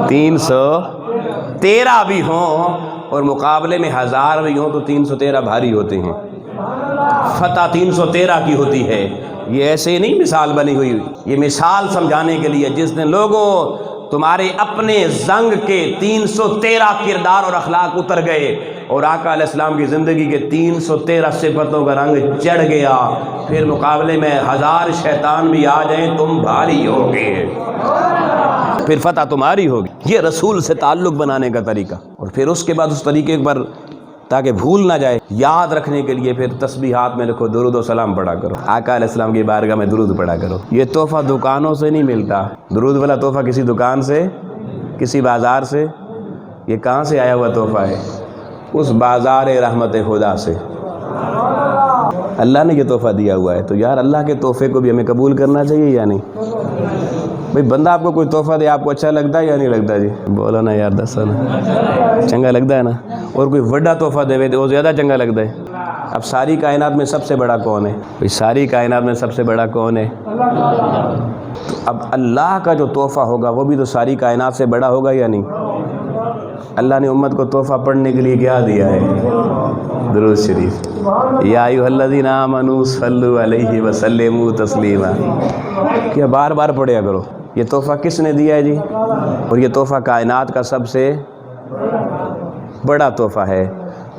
313 بھی ہوں اور مقابلے میں 1000 بھی ہوں تو 313 بھاری ہوتے ہیں، فتح 313 کی ہوتی ہے۔ یہ ایسے نہیں مثال بنی ہوئی، یہ مثال سمجھانے کے لیے جس نے لوگوں تمہارے اپنے زنگ کے 313 کردار اور اخلاق اتر گئے اور آقا علیہ السلام کی زندگی کے 313 صفتوں کا رنگ چڑھ گیا، پھر مقابلے میں 1000 شیطان بھی آ جائیں تم بھاری ہوگے، پھر فتح تمہاری ہوگی۔ یہ رسول سے تعلق بنانے کا طریقہ۔ اور پھر اس کے بعد اس طریقے پر تاکہ بھول نہ جائے، یاد رکھنے کے لیے پھر تسبیحات میں لکھو، درود و سلام پڑھا کرو، آقا علیہ السلام کی بارگاہ میں درود پڑھا کرو۔ یہ تحفہ دکانوں سے نہیں ملتا، درود والا تحفہ کسی دکان سے، کسی بازار سے، یہ کہاں سے آیا ہوا تحفہ ہے؟ اس بازار رحمت خدا سے اللہ نے یہ تحفہ دیا ہوا ہے۔ تو یار اللہ کے تحفے کو بھی ہمیں قبول کرنا چاہیے یا نہیں؟ بھئی بندہ آپ کو کوئی تحفہ دے آپ کو اچھا لگتا ہے یا نہیں لگتا؟ جی بولو نا یار، دسو نا، چنگا لگتا ہے نا؟ اور کوئی بڑا تحفہ دے تو وہ زیادہ چنگا لگتا ہے۔ اب ساری کائنات میں سب سے بڑا کون ہے؟ بھئی ساری کائنات میں سب سے بڑا کون ہے؟ تو اب اللہ کا جو تحفہ ہوگا وہ بھی تو ساری کائنات سے بڑا ہوگا یا نہیں؟ اللہ نے امت کو تحفہ پڑھنے کے لیے کیا دیا ہے؟ درود شریف، یا ایھا الذین آمنوا صلوا علیہ وسلموا تسلیما۔ کیا بار بار پڑھیا کرو۔ یہ تحفہ کس نے دیا ہے جی؟ اور یہ تحفہ کائنات کا سب سے بڑا تحفہ ہے.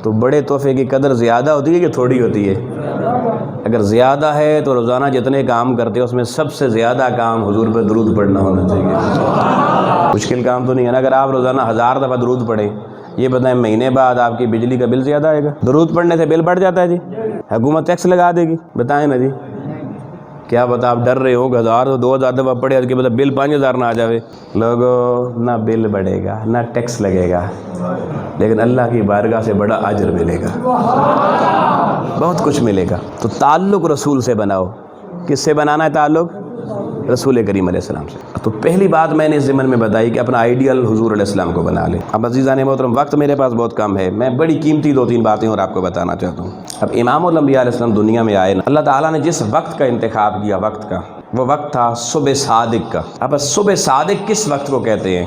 تو بڑے تحفے کی قدر زیادہ ہوتی ہے کہ تھوڑی ہوتی ہے؟ اگر زیادہ ہے تو روزانہ جتنے کام کرتے ہیں اس میں سب سے زیادہ کام حضور پہ درود پڑھنا ہونا چاہیے. مشکل کام تو نہیں ہے نا. اگر آپ روزانہ 1000 دفعہ درود پڑھیں، یہ بتائیں مہینے بعد آپ کی بجلی کا بل زیادہ آئے گا؟ درود پڑھنے سے بل بڑھ جاتا ہے جی؟ حکومت ٹیکس لگا دے گی؟ بتائیں نا جی. کیا پتہ آپ ڈر رہے ہو کہ 1000 تو 2000 دفعہ پڑھے اس کے بعد بل 5000 نہ آ جاوے. لوگوں، نہ بل بڑھے گا نہ ٹیکس لگے گا، لیکن اللہ کی بارگاہ سے بڑا اجر ملے گا، بہت کچھ ملے گا. تو تعلق رسول سے بناؤ. کس سے بنانا ہے تعلق؟ رسول کریم علیہ السلام سے. تو پہلی بات میں نے اس ضمن میں بتائی کہ اپنا آئیڈیل حضور علیہ السلام کو بنا لیں. اب عزیزان محترم، وقت میرے پاس بہت کم ہے، میں بڑی قیمتی 2-3 باتیں اور آپ کو بتانا چاہتا ہوں. اب امام الانبیاء علیہ السلام دنیا میں آئے نا، اللہ تعالیٰ نے جس وقت کا انتخاب کیا، وقت کا، وہ وقت تھا صبح صادق کا. اب صبح صادق کس وقت کو کہتے ہیں؟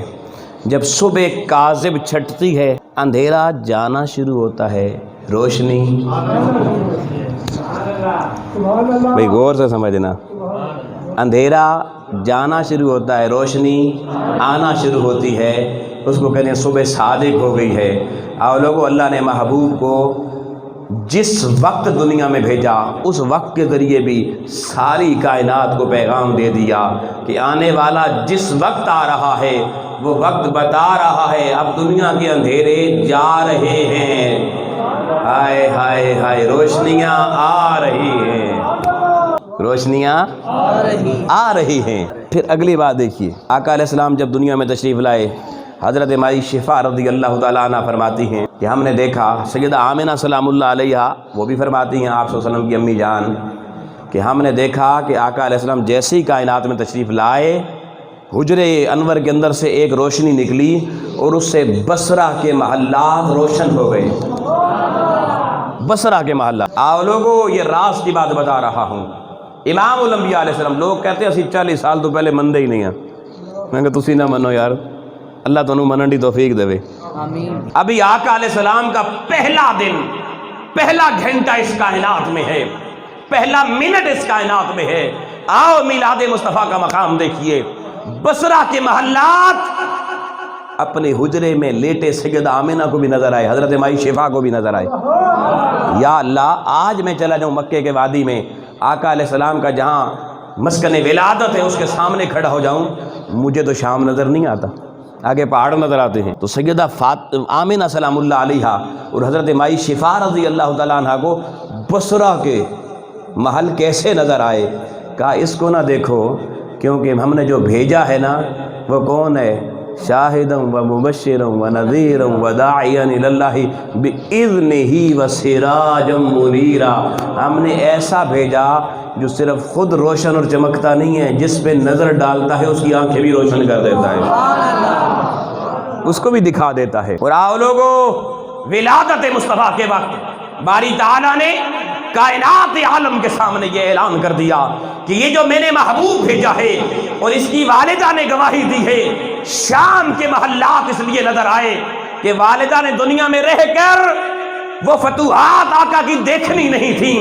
جب صبح کاذب چھٹتی ہے، اندھیرا جانا شروع ہوتا ہے، روشنی. بھئی غور سے سمجھنا، اندھیرا جانا شروع ہوتا ہے، روشنی آنا شروع ہوتی ہے، اس کو کہتے ہیں صبح صادق ہو گئی ہے. اور لوگوں، اللہ نے محبوب کو جس وقت دنیا میں بھیجا، اس وقت کے ذریعے بھی ساری کائنات کو پیغام دے دیا کہ آنے والا جس وقت آ رہا ہے وہ وقت بتا رہا ہے اب دنیا کے اندھیرے جا رہے ہیں. ہائے ہائے ہائے، روشنیاں آ رہی ہیں، روشنیاں آ رہی ہیں. پھر اگلی بات دیکھیے، آقا علیہ السلام جب دنیا میں تشریف لائے، حضرت مائی شفا رضی اللہ تعالیٰ عنہ فرماتی ہیں کہ ہم نے دیکھا، سیدہ آمنہ سلام اللہ علیہ وہ بھی فرماتی ہیں، آپ صلی اللہ علیہ وسلم کی امی جان، کہ ہم نے دیکھا کہ آقا علیہ السلام جیسے ہی کائنات میں تشریف لائے، حجرے انور کے اندر سے ایک روشنی نکلی اور اس سے بصرہ کے محلات روشن ہو گئے. بصرہ کے محلات. آپ لوگوں، یہ راز کی بات بتا رہا ہوں. امام الانبیاء علیہ السلام، لوگ کہتے ہیں اسی 40 سال تو پہلے مندے ہی نہیں ہیں. میں کہا تسی نہ منو یار، اللہ تنوں منن دی توفیق دے. آمین. ابھی آقا علیہ السلام کا پہلا دن، پہلا گھنٹہ اس کائنات میں ہے، پہلا منٹ اس کائنات میں ہے. آؤ میلاد مصطفیٰ کا مقام دیکھیے. بصرہ کے محلات اپنے حجرے میں لیٹے سیدہ آمنہ کو بھی نظر آئے، حضرت مائی شفا کو بھی نظر آئے. یا اللہ، آج میں چلا جاؤں مکے کے وادی میں، آقا علیہ السلام کا جہاں مسکن ولادت ہے اس کے سامنے کھڑا ہو جاؤں، مجھے تو شام نظر نہیں آتا، آگے پہاڑ نظر آتے ہیں. تو سیدہ آمنہ سلام اللہ علیہ اور حضرت مائی شفا رضی اللہ تعالیٰ عنہ کو بصرہ کے محل کیسے نظر آئے؟ کہا اس کو نہ دیکھو، کیونکہ ہم نے جو بھیجا ہے نا وہ کون ہے؟ شاہداً و مبشراً و نذیراً و داعیاً الی اللہ بإذنہ و سراجاً منیرا. ہم نے ایسا بھیجا جو صرف خود روشن اور چمکتا نہیں ہے، جس پہ نظر ڈالتا ہے اس کی آنکھیں بھی روشن کر دیتا ہے، اس کو بھی دکھا دیتا ہے. اور آؤ لوگوں، ولادت مصطفیٰ کے وقت باری تعالیٰ نے کائنات عالم کے سامنے یہ اعلان کر دیا کہ یہ جو میں نے محبوب بھیجا ہے، اور اس کی والدہ نے گواہی دی ہے. شام کے محلات اس لیے نظر آئے کہ والدہ نے دنیا میں رہ کر وہ فتوحات آقا کی دیکھنی نہیں تھی،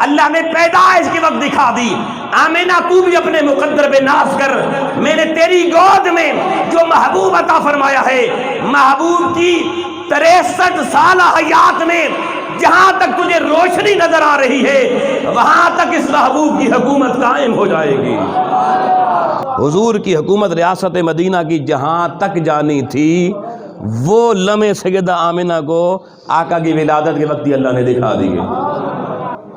اللہ نے پیدائش کے وقت دکھا دی. آمنہ تو بھی اپنے مقدر پہ ناز کر، میں نے تیری گود میں جو محبوب عطا فرمایا ہے، محبوب کی 63 سالہ حیات میں جہاں تک تجھے روشنی نظر آ رہی ہے، وہاں تک اس محبوب کی حکومت قائم ہو جائے گی. حضور کی حکومت ریاست مدینہ کی جہاں تک جانی تھی، وہ لمحے سیدہ آمنہ کو آقا کی ولادت کے وقت ہی اللہ نے دکھا دی.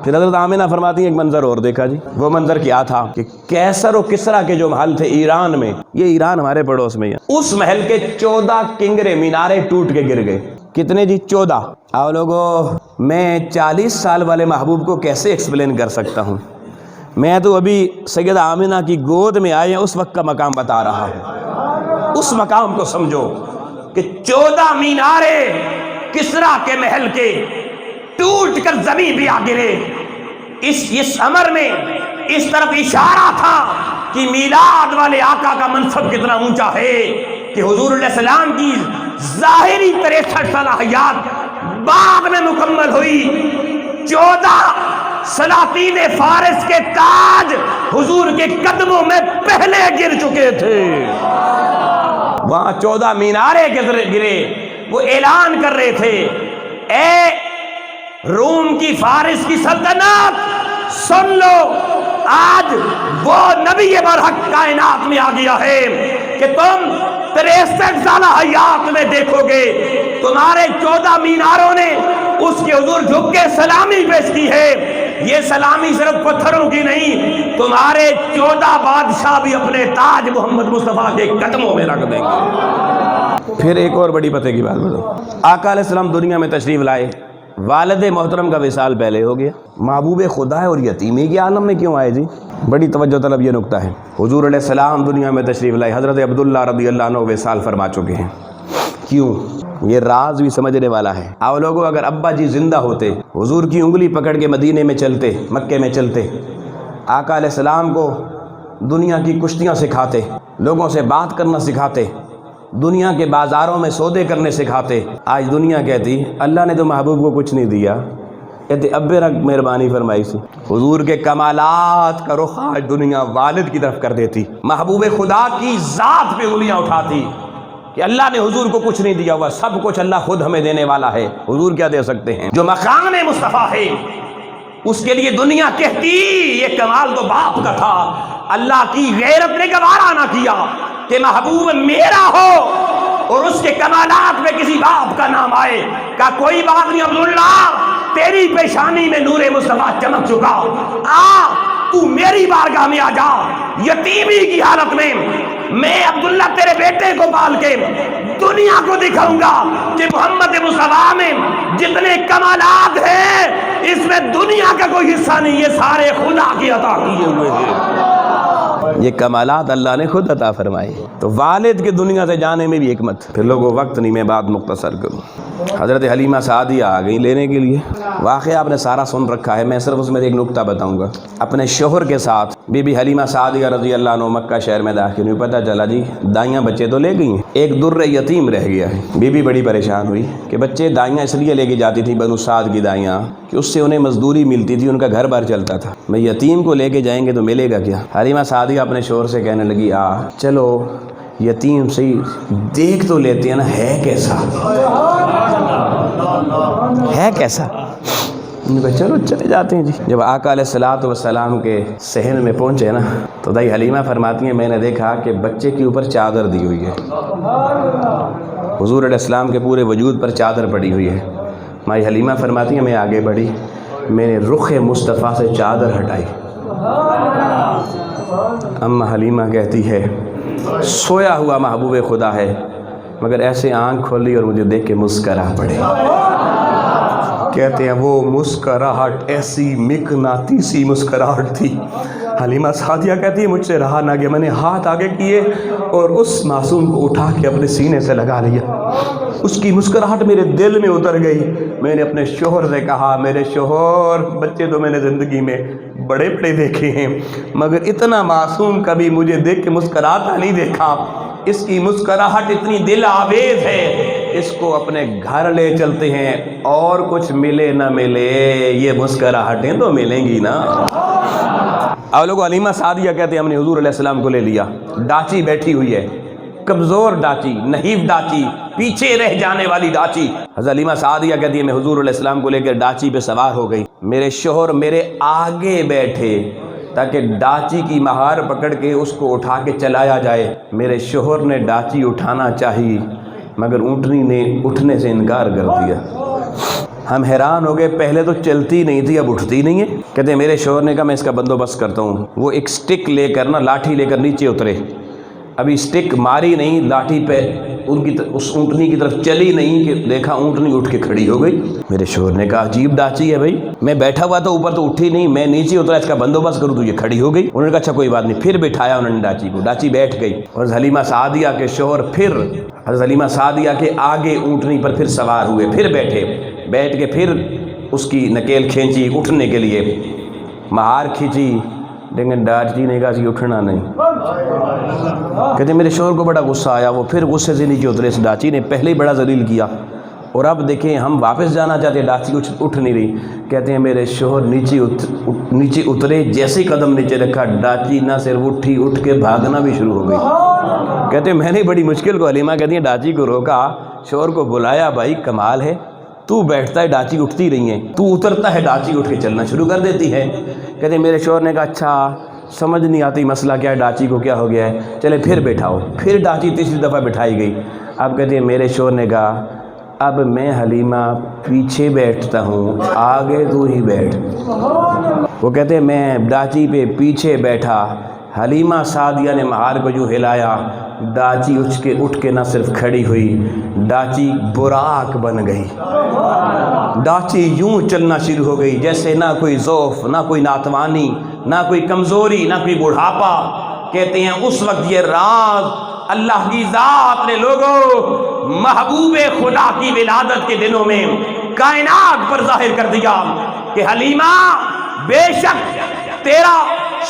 پھر حضرت آمنہ فرماتی ہیں ایک منظر اور دیکھا جی. وہ منظر کیا تھا کہ کیسر و کسرا کے جو محل تھے ایران میں، یہ ایران ہمارے پڑوس میں ہے، اس محل کے 14 کنگرے مینارے ٹوٹ کے گر گئے. کتنے جی؟ 14. آؤ لوگوں، میں 40 سال والے محبوب کو کیسے ایکسپلین کر سکتا ہوں؟ میں تو ابھی سیدہ آمنہ کی گود میں آئے ہیں اس وقت کا مقام بتا رہا ہوں. اس مقام کو سمجھو کہ 14 مینارے کسرا کے محل کے ٹوٹ کر زمین بھی آ گرے. اس امر میں اس طرف اشارہ تھا کہ میلاد والے آقا کا منصب کتنا اونچا ہے کہ حضور علیہ السلام کی ظاہری 63 سالہ حیات بعد میں مکمل ہوئی. 14 سلاطین فارس کے تاج حضور کے قدموں میں پہلے گر چکے تھے. وہاں 14 مینارے گرے، وہ اعلان کر رہے تھے، اے روم کی فارس کی سلطنت سن لو، آج وہ نبی برحق کائنات میں آ گیا ہے کہ تم 63 سالہ حیات میں دیکھو گے تمہارے 14 میناروں نے اس کے حضور جھک کے سلامی پیش کی ہے۔ یہ سلامی صرف پتھروں کی نہیں، تمہارے 14 بادشاہ بھی اپنے تاج محمد مصطفیٰ کے قدموں میں رکھ دیں گے۔ پھر ایک اور بڑی پتے کی بات بتاؤ، آقا علیہ السلام دنیا میں تشریف لائے، والد محترم کا وصال پہلے ہو گیا، محبوب خدا ہے اور یتیمی کے عالم میں کیوں آئے جی؟ بڑی توجہ طلب یہ نکتہ ہے۔ حضور علیہ السلام دنیا میں تشریف لائے، حضرت عبداللہ رضی اللہ عنہ وصال فرما چکے ہیں، کیوں؟ یہ راز بھی سمجھنے والا ہے۔ آپ لوگوں اگر ابا جی زندہ ہوتے، حضور کی انگلی پکڑ کے مدینے میں چلتے، مکے میں چلتے، آقا علیہ السلام کو دنیا کی کشتیاں سکھاتے، لوگوں سے بات کرنا سکھاتے، دنیا کے بازاروں میں سودے کرنے سکھاتے، آج دنیا کہتی اللہ نے تو محبوب کو کچھ نہیں دیا، کہتے اب رکھ مہربانی فرمائی سی۔ حضور کے کمالات کا رخ آج دنیا والد کی طرف کر دیتی، محبوب خدا کی ذات پہ انگلیاں اٹھاتی کہ اللہ نے حضور کو کچھ نہیں دیا ہوا، سب کچھ اللہ خود ہمیں دینے والا ہے، حضور کیا دے سکتے ہیں؟ جو مقام مصطفیٰ ہے اس کے لیے دنیا کہتی یہ کمال تو باپ کا تھا، اللہ کی غیرت نے گوارا نہ کیا کہ محبوب میرا ہو اور اس کے کمالات میں کسی باپ کا نام آئے۔ کہا کوئی بات نہیں عبداللہ، تیری پیشانی میں نور مصطفیٰ چمک چکا، تو میری بارگاہ میں آ جا، یتیمی کی حالت میں عبداللہ تیرے بیٹے کو پال کے دنیا کو دکھاؤں گا کہ محمد مصطفیٰ میں جتنے کمالات ہیں اس میں دنیا کا کوئی حصہ نہیں، یہ سارے خدا کی عطا کیے ہوئے ہیں، یہ کمالات اللہ نے خود عطا فرمائے۔ تو والد کے دنیا سے جانے میں بھی حکمت۔ پھر لوگوں وقت نہیں، میں بات مختصر کروں۔ حضرت حلیمہ سعدیہ آ گئی لینے کے لیے، واقعہ آپ نے سارا سن رکھا ہے، میں صرف اس میں ایک نکتہ بتاؤں گا۔ اپنے شوہر کے ساتھ بی بی حلیمہ سعدیہ رضی اللہ عنہ مکہ شہر میں داخل ہوئی، پتہ چلا جی دائیاں بچے تو لے گئی ہیں، ایک در یتیم رہ گیا ہے۔ بی بی بڑی پریشان ہوئی کہ بچے دائیاں اس لیے لے کے جاتی تھی بنو سعد کی دائیاں کہ اس سے انہیں مزدوری ملتی تھی، ان کا گھر بار چلتا تھا، میں یتیم کو لے کے جائیں گے تو ملے گا کیا؟ حلیمہ سعدیہ اپنے شوہر سے کہنے لگی چلو یتیم سے دیکھ تو لیتے ہیں نا، ہے کیسا، ہے کیسا؟ چلو چلے جاتے ہیں جی۔ جب آقا علیہ الصلوۃ والسلام کے صحن میں پہنچے نا تو دائی حلیمہ فرماتی ہیں میں نے دیکھا کہ بچے کے اوپر چادر دی ہوئی ہے، حضور علیہ السلام کے پورے وجود پر چادر پڑی ہوئی ہے۔ مائی حلیمہ فرماتی ہیں میں آگے بڑھی، میں نے رخ مصطفیٰ سے چادر ہٹائی، اماں حلیمہ کہتی ہے سویا ہوا محبوب خدا ہے مگر ایسے آنکھ کھولی اور مجھے دیکھ کے مسکرا پڑے۔ کہتے ہیں وہ مسکراہٹ ایسی مقناطیسی مسکراہٹ تھی، حلیمہ سعدیہ کہتی ہے مجھ سے رہا نہ گیا، میں نے ہاتھ آگے کیے اور اس معصوم کو اٹھا کے اپنے سینے سے لگا لیا، اس کی مسکراہٹ میرے دل میں اتر گئی۔ میں نے اپنے شوہر سے کہا میرے شوہر بچے تو میں نے زندگی میں بڑے بڑے دیکھے ہیں مگر اتنا معصوم کبھی مجھے دیکھ کے مسکراتا نہیں دیکھا، اس کی مسکراہٹ اتنی دل آویز ہے، اس کو اپنے گھر لے چلتے ہیں، اور کچھ ملے نہ ملے یہ مسکراہٹیں تو ملیں گی نا۔ آپ لوگوں حلیمہ سعدیہ کہتے ہیں ہم نے حضور علیہ السلام کو لے لیا، ڈاچی بیٹھی ہوئی ہے، کمزور ڈاچی، نحیف ڈاچی، پیچھے رہ جانے والی ڈاچی۔ حضرت حلیمہ سعدیہ کہتی ہے میں حضور علیہ السلام کو لے کر ڈاچی پہ سوار ہو گئی، میرے شوہر میرے آگے بیٹھے تاکہ ڈاچی کی مہار پکڑ کے اس کو اٹھا کے چلایا جائے۔ میرے شوہر نے ڈاچی اٹھانا چاہی مگر اونٹنی نے اٹھنے سے انکار کر دیا۔ ہم حیران ہو گئے، پہلے تو چلتی نہیں تھی اب اٹھتی نہیں ہے۔ کہتے ہیں میرے شوہر نے کہا میں اس کا بندوبست کرتا ہوں، وہ ایک سٹک لے کر نا لاٹھی لے کر نیچے اترے، ابھی سٹک ماری نہیں، لاٹھی پہ ان کی اس اونٹنی کی طرف چلی نہیں کہ دیکھا اونٹنی اٹھ کے کھڑی ہو گئی۔ میرے شوہر نے کہا عجیب ڈاچی ہے بھائی، میں بیٹھا ہوا تو اوپر تو اٹھی نہیں، میں نیچے اترا اس کا بندوبست کروں تو یہ کھڑی ہو گئی۔ انہوں نے کہا اچھا کوئی بات نہیں، پھر بٹھایا انہوں نے ڈاچی کو، ڈاچی بیٹھ گئی، اور حلیمہ سعدیہ کے شوہر پھر حضرت حلیمہ سعدیہ کے آگے اونٹنی پر پھر سوار ہوئے، پھر بیٹھے، بیٹھ کے پھر اس کی نکیل کھینچی اٹھنے کے لیے، مہار کھینچی لیکن ڈاچی نے کہا اٹھنا نہیں۔ کہتے میرے شوہر کو بڑا غصہ آیا، وہ پھر غصے سے نیچے اترے، اس ڈاچی نے پہلے ہی بڑا ذلیل کیا اور اب دیکھیں ہم واپس جانا چاہتے ہیں، ڈاچی اٹھ نہیں رہی۔ کہتے ہیں میرے شوہر نیچے اترے، جیسے قدم نیچے رکھا ڈاچی نہ صرف اٹھی، اٹھ کے بھاگنا بھی شروع ہو گئی۔ کہتے ہیں میں نے بڑی مشکل کو حلیمہ کہتی ہیں ڈاچی کو روکا شوہر کو بلایا، بھائی کمال ہے، تو بیٹھتا ہے ڈاچی اٹھتی رہی ہیں، تو اترتا ہے ڈاچی اٹھ کے چلنا شروع کر دیتی ہے۔ کہتے ہیں میرے شوہر نے کہا اچھا سمجھ نہیں آتی مسئلہ کیا ہے، ڈاچی کو کیا ہو گیا ہے، چلے پھر بیٹھاؤ۔ پھر ڈاچی تیسری دفعہ بٹھائی گئی۔ اب کہتے ہیں میرے شوہر نے کہا اب میں حلیمہ پیچھے بیٹھتا ہوں، آگے تو ہی بیٹھ۔ وہ کہتے ہیں میں ڈاچی پہ پیچھے بیٹھا، حلیمہ سعدیہ نے مہار کو جو ہلایا، ڈاچی اٹھ کے نہ صرف کھڑی ہوئی، ڈاچی براق بن گئی۔ ڈاچی یوں چلنا شروع ہو گئی جیسے نہ کوئی ضعف، نہ کوئی ناتوانی، نہ کوئی کمزوری، نہ کوئی بڑھاپا۔ کہتے ہیں اس وقت یہ راز اللہ کی ذات نے لوگوں محبوب خدا کی ولادت کے دنوں میں کائنات پر ظاہر کر دیا کہ حلیمہ بے شک تیرا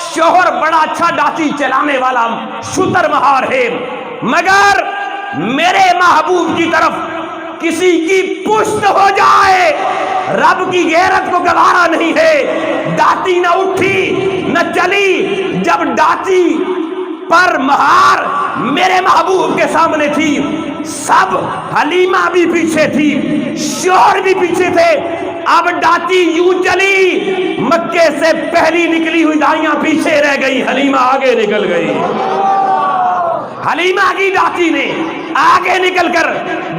شوہر بڑا اچھا ڈاچی چلانے والا شتر مہار ہے، مگر میرے محبوب کی طرف کسی کی پشت ہو جائے رب کی غیرت کو گوارا نہیں ہے۔ ڈاچی نہ اٹھی نہ چلی، جب ڈاچی پر مہار میرے محبوب کے سامنے تھی، سب حلیمہ بھی پیچھے تھی، شوہر بھی پیچھے تھے۔ اب ڈاچی یوں چلی، مکے سے پہلی نکلی ہوئی دائیاں پیچھے رہ گئی، حلیمہ آگے نکل گئی۔ حلیمہ کی ڈاچی نے آگے نکل کر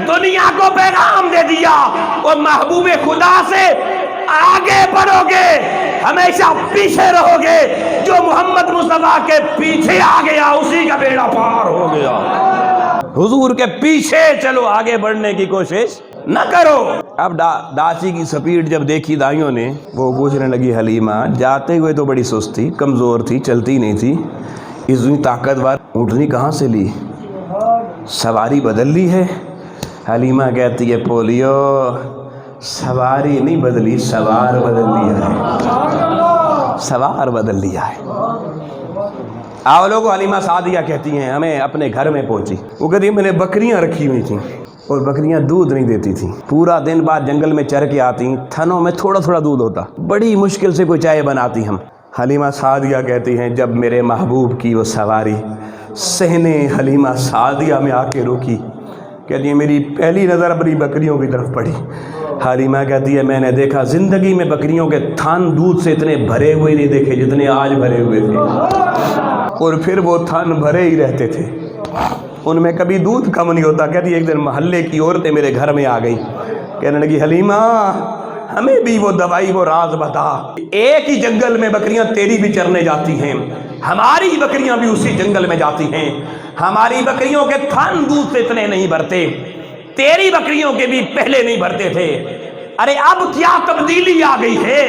دنیا کو پیغام دے دیا، وہ محبوب خدا سے آگے بڑھو گے ہمیشہ پیچھے رہو گے، جو محمد مصطفیٰ کے پیچھے آ گیا اسی کا بیڑا پار ہو گیا۔ حضور کے پیچھے چلو، آگے بڑھنے کی کوشش نہ کرو۔ اب ڈاچی کی سپیڈ جب دیکھی دائیوں نے، وہ پوچھنے لگی حلیمہ جاتے ہوئے تو بڑی سست تھی، کمزور تھی، چلتی نہیں تھی، اتنی طاقتور اونٹنی کہاں سے لی؟ سواری بدل لی ہے؟ حلیمہ کہتی ہے پولیو سواری نہیں بدلی، سوار بدل لیا ہے، سوار بدل لیا ہے۔ آؤ لوگوں، حلیمہ سعدیہ کہتی ہیں ہمیں اپنے گھر میں پہنچی، وہ کہتی ہیں میں نے بکریاں رکھی ہوئی تھیں اور بکریاں دودھ نہیں دیتی تھیں، پورا دن بعد جنگل میں چر کے آتی، تھنوں میں تھوڑا تھوڑا دودھ ہوتا، بڑی مشکل سے کوئی چائے بناتی ہم۔ حلیمہ سعدیہ کہتی ہیں جب میرے محبوب کی وہ سواری صحن حلیمہ سعدیہ میں آ کے روکی، کہتی ہیں میری پہلی نظر اپنی بکریوں کی طرف پڑی۔ حلیمہ کہتی ہے میں نے دیکھا زندگی میں بکریوں کے تھن دودھ سے اتنے بھرے ہوئے نہیں دیکھے جتنے آج بھرے ہوئے تھے، اور پھر وہ تھن بھرے ہی رہتے تھے، ان میں کبھی دودھ کم نہیں ہوتا۔ کہتی ہے ایک دن محلے کی عورتیں میرے گھر میں آ گئیں، کہنے لگی حلیمہ ہمیں بھی وہ دوائی وہ راز بتا، ایک ہی جنگل میں بکریاں تیری بھی چرنے جاتی ہیں، ہماری بکریاں بھی اسی جنگل میں جاتی ہیں، ہماری بکریوں کے تھن دودھ سے اتنے نہیں بھرتے، تیری بکریوں کے بھی پہلے نہیں بھرتے تھے، ارے اب کیا تبدیلی آ گئی ہے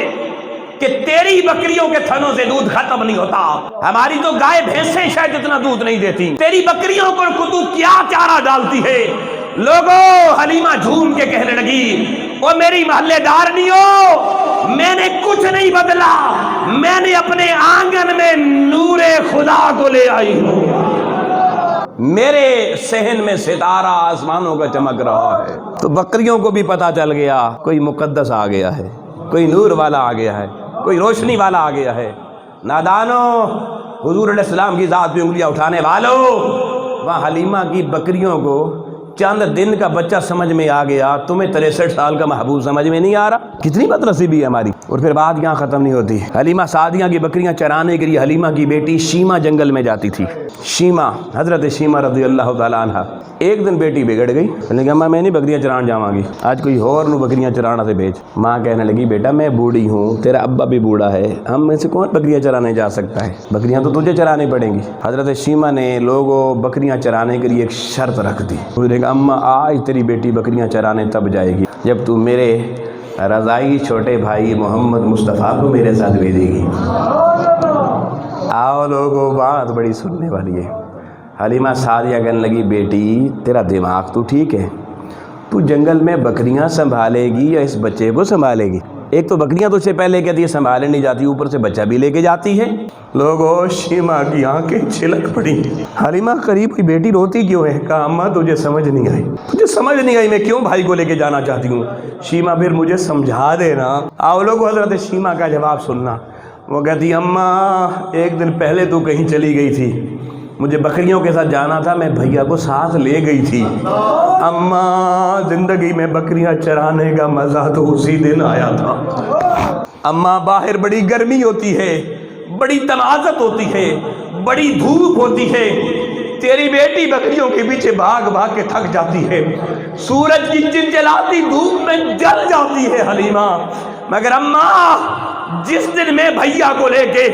کہ تیری بکریوں کے تھنوں سے دودھ ختم نہیں ہوتا، ہماری تو گائے بھینسیں شاید اتنا دودھ نہیں دیتی، تیری بکریوں کو تو کیا چارہ ڈالتی ہے؟ لوگوں، حلیمہ جھوم کے کہنے لگی وہ میری محلے دار نہیں ہو، میں نے کچھ نہیں بدلا، میں نے اپنے آنگن میں نور خدا کو لے آئی ہوں، میرے صحن میں ستارہ آسمانوں کا چمک رہا ہے۔ تو بکریوں کو بھی پتا چل گیا کوئی مقدس آ گیا ہے، کوئی نور والا آ گیا ہے، کوئی روشنی والا آ گیا ہے۔ نادانو، حضور علیہ السلام کی ذات پہ انگلیاں اٹھانے والو، وہاں حلیمہ کی بکریوں کو چند دن کا بچہ سمجھ میں آ گیا، تمہیں 63 سال کا محبوب سمجھ میں نہیں آ رہا؟ کتنی بد نصیبی ہے ہماری۔ اور پھر بات یہاں ختم نہیں ہوتی، حلیمہ سعدیہ کی بکریاں چرانے کے لیے حلیمہ کی بیٹی شیمہ جنگل میں جاتی تھی۔ شیمہ، حضرت شیمہ رضی اللہ تعالیٰ عنہ، ایک دن بیٹی بگڑ گئی، کہنے لگی ماں میں نہیں بکریاں چران جاواں گی، آج کوئی اور نو بکریاں چرانا سے بھیج۔ ماں کہنے لگی بیٹا میں بوڑھی ہوں، تیرا ابا بھی بوڑھا ہے، ہم میں سے کون بکریاں چرانے جا سکتا ہے، بکریاں تو تجھے چرانی پڑیں گی۔ حضرت شیمہ نے لوگوں بکریاں چرانے کے لیے ایک شرط رکھ دی، وہ نے کہا اماں آج تیری بیٹی بکریاں چرانے تب جائے گی جب تو میرے رضائی چھوٹے بھائی محمد مصطفیٰ کو میرے ساتھ بھیجے گی۔ آؤ لوگوں، بات بڑی سننے والی ہے۔ حلیمہ سعدیہ کہنے لگی بیٹی تیرا دماغ تو ٹھیک ہے، تو جنگل میں بکریاں سنبھالے گی یا اس بچے کو سنبھالے گی؟ ایک تو بکریاں تو سے پہلے کہتی ہے سنبھالے نہیں جاتی، اوپر سے بچہ بھی لے کے جاتی ہے۔ لوگوں، شیمہ کی آنکھیں چھلک پڑی۔ حلیمہ قریب کی بیٹی روتی کیوں ہے؟ کہا اماں تجھے سمجھ نہیں آئی، تجھے سمجھ نہیں آئی میں کیوں بھائی کو لے کے جانا چاہتی ہوں، شیمہ پھر مجھے سمجھا دینا۔ آؤ لوگوں، حضرت شیمہ کا جواب سننا۔ وہ کہتی اماں ایک دن پہلے تو کہیں چلی گئی تھی، مجھے بکریوں کے ساتھ جانا تھا، میں بھیا کو ساتھ لے گئی تھی۔ اماں زندگی میں بکریاں چرانے کا مزہ تو اسی دن آیا تھا۔ اماں باہر بڑی گرمی ہوتی ہے، بڑی تنازت ہوتی ہے، بڑی دھوپ ہوتی ہے، تیری بیٹی بکریوں کے پیچھے بھاگ بھاگ کے تھک جاتی ہے، سورج کی چلچلاتی دھوپ میں جل جاتی ہے حلیمہ، مگر اماں جس دن میں بھیا کو لے کے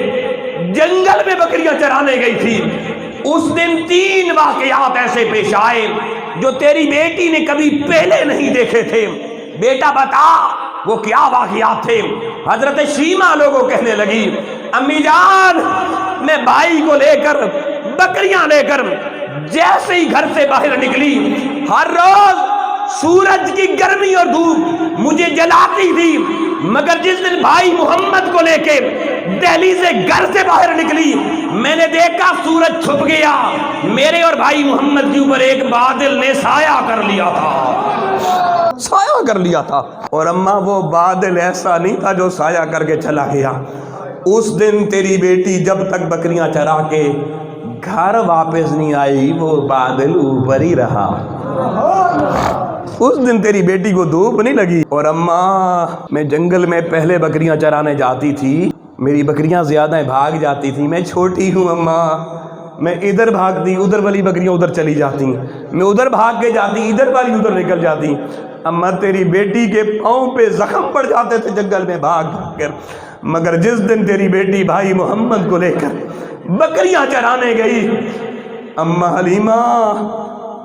جنگل میں بکریاں چرانے گئی تھی، اس دن 3 واقعات ایسے پیش آئے جو تیری بیٹی نے کبھی پہلے نہیں دیکھے تھے۔ بیٹا بتا وہ کیا واقعات تھے؟ حضرت شیمہ لوگوں کہنے لگی، امی جان میں بھائی کو لے کر بکریاں لے کر جیسے ہی گھر سے باہر نکلی، ہر روز سورج کی گرمی اور دھوپ مجھے جلاتی تھی، مگر جس دن بھائی محمد کو لے کے دہلی سے گھر سے باہر نکلی، میں نے دیکھا سورج چھپ گیا، میرے اور بھائی محمد کے اوپر ایک بادل نے سایہ کر لیا تھا، سایہ کر لیا تھا۔ اور اماں وہ بادل ایسا نہیں تھا جو سایہ کر کے چلا گیا، اس دن تیری بیٹی جب تک بکریاں چرا کے گھر واپس نہیں آئی وہ بادل اوپر ہی رہا، اس دن تیری بیٹی کو دھوپ نہیں لگی۔ اور اماں میں جنگل میں پہلے بکریاں چرانے جاتی تھی، میری بکریاں زیادہ بھاگ جاتی تھی، میں چھوٹی ہوں اماں، میں ادھر بھاگتی ادھر والی بکریاں ادھر چلی جاتی، میں ادھر بھاگ کے جاتی ادھر والی ادھر نکل جاتی۔ اماں تیری بیٹی کے پاؤں پہ زخم پڑ جاتے تھے جنگل میں بھاگ بھاگ کر، مگر جس دن تیری بیٹی بھائی محمد کو لے کر بکریاں چرانے گئی اماں حلیمہ،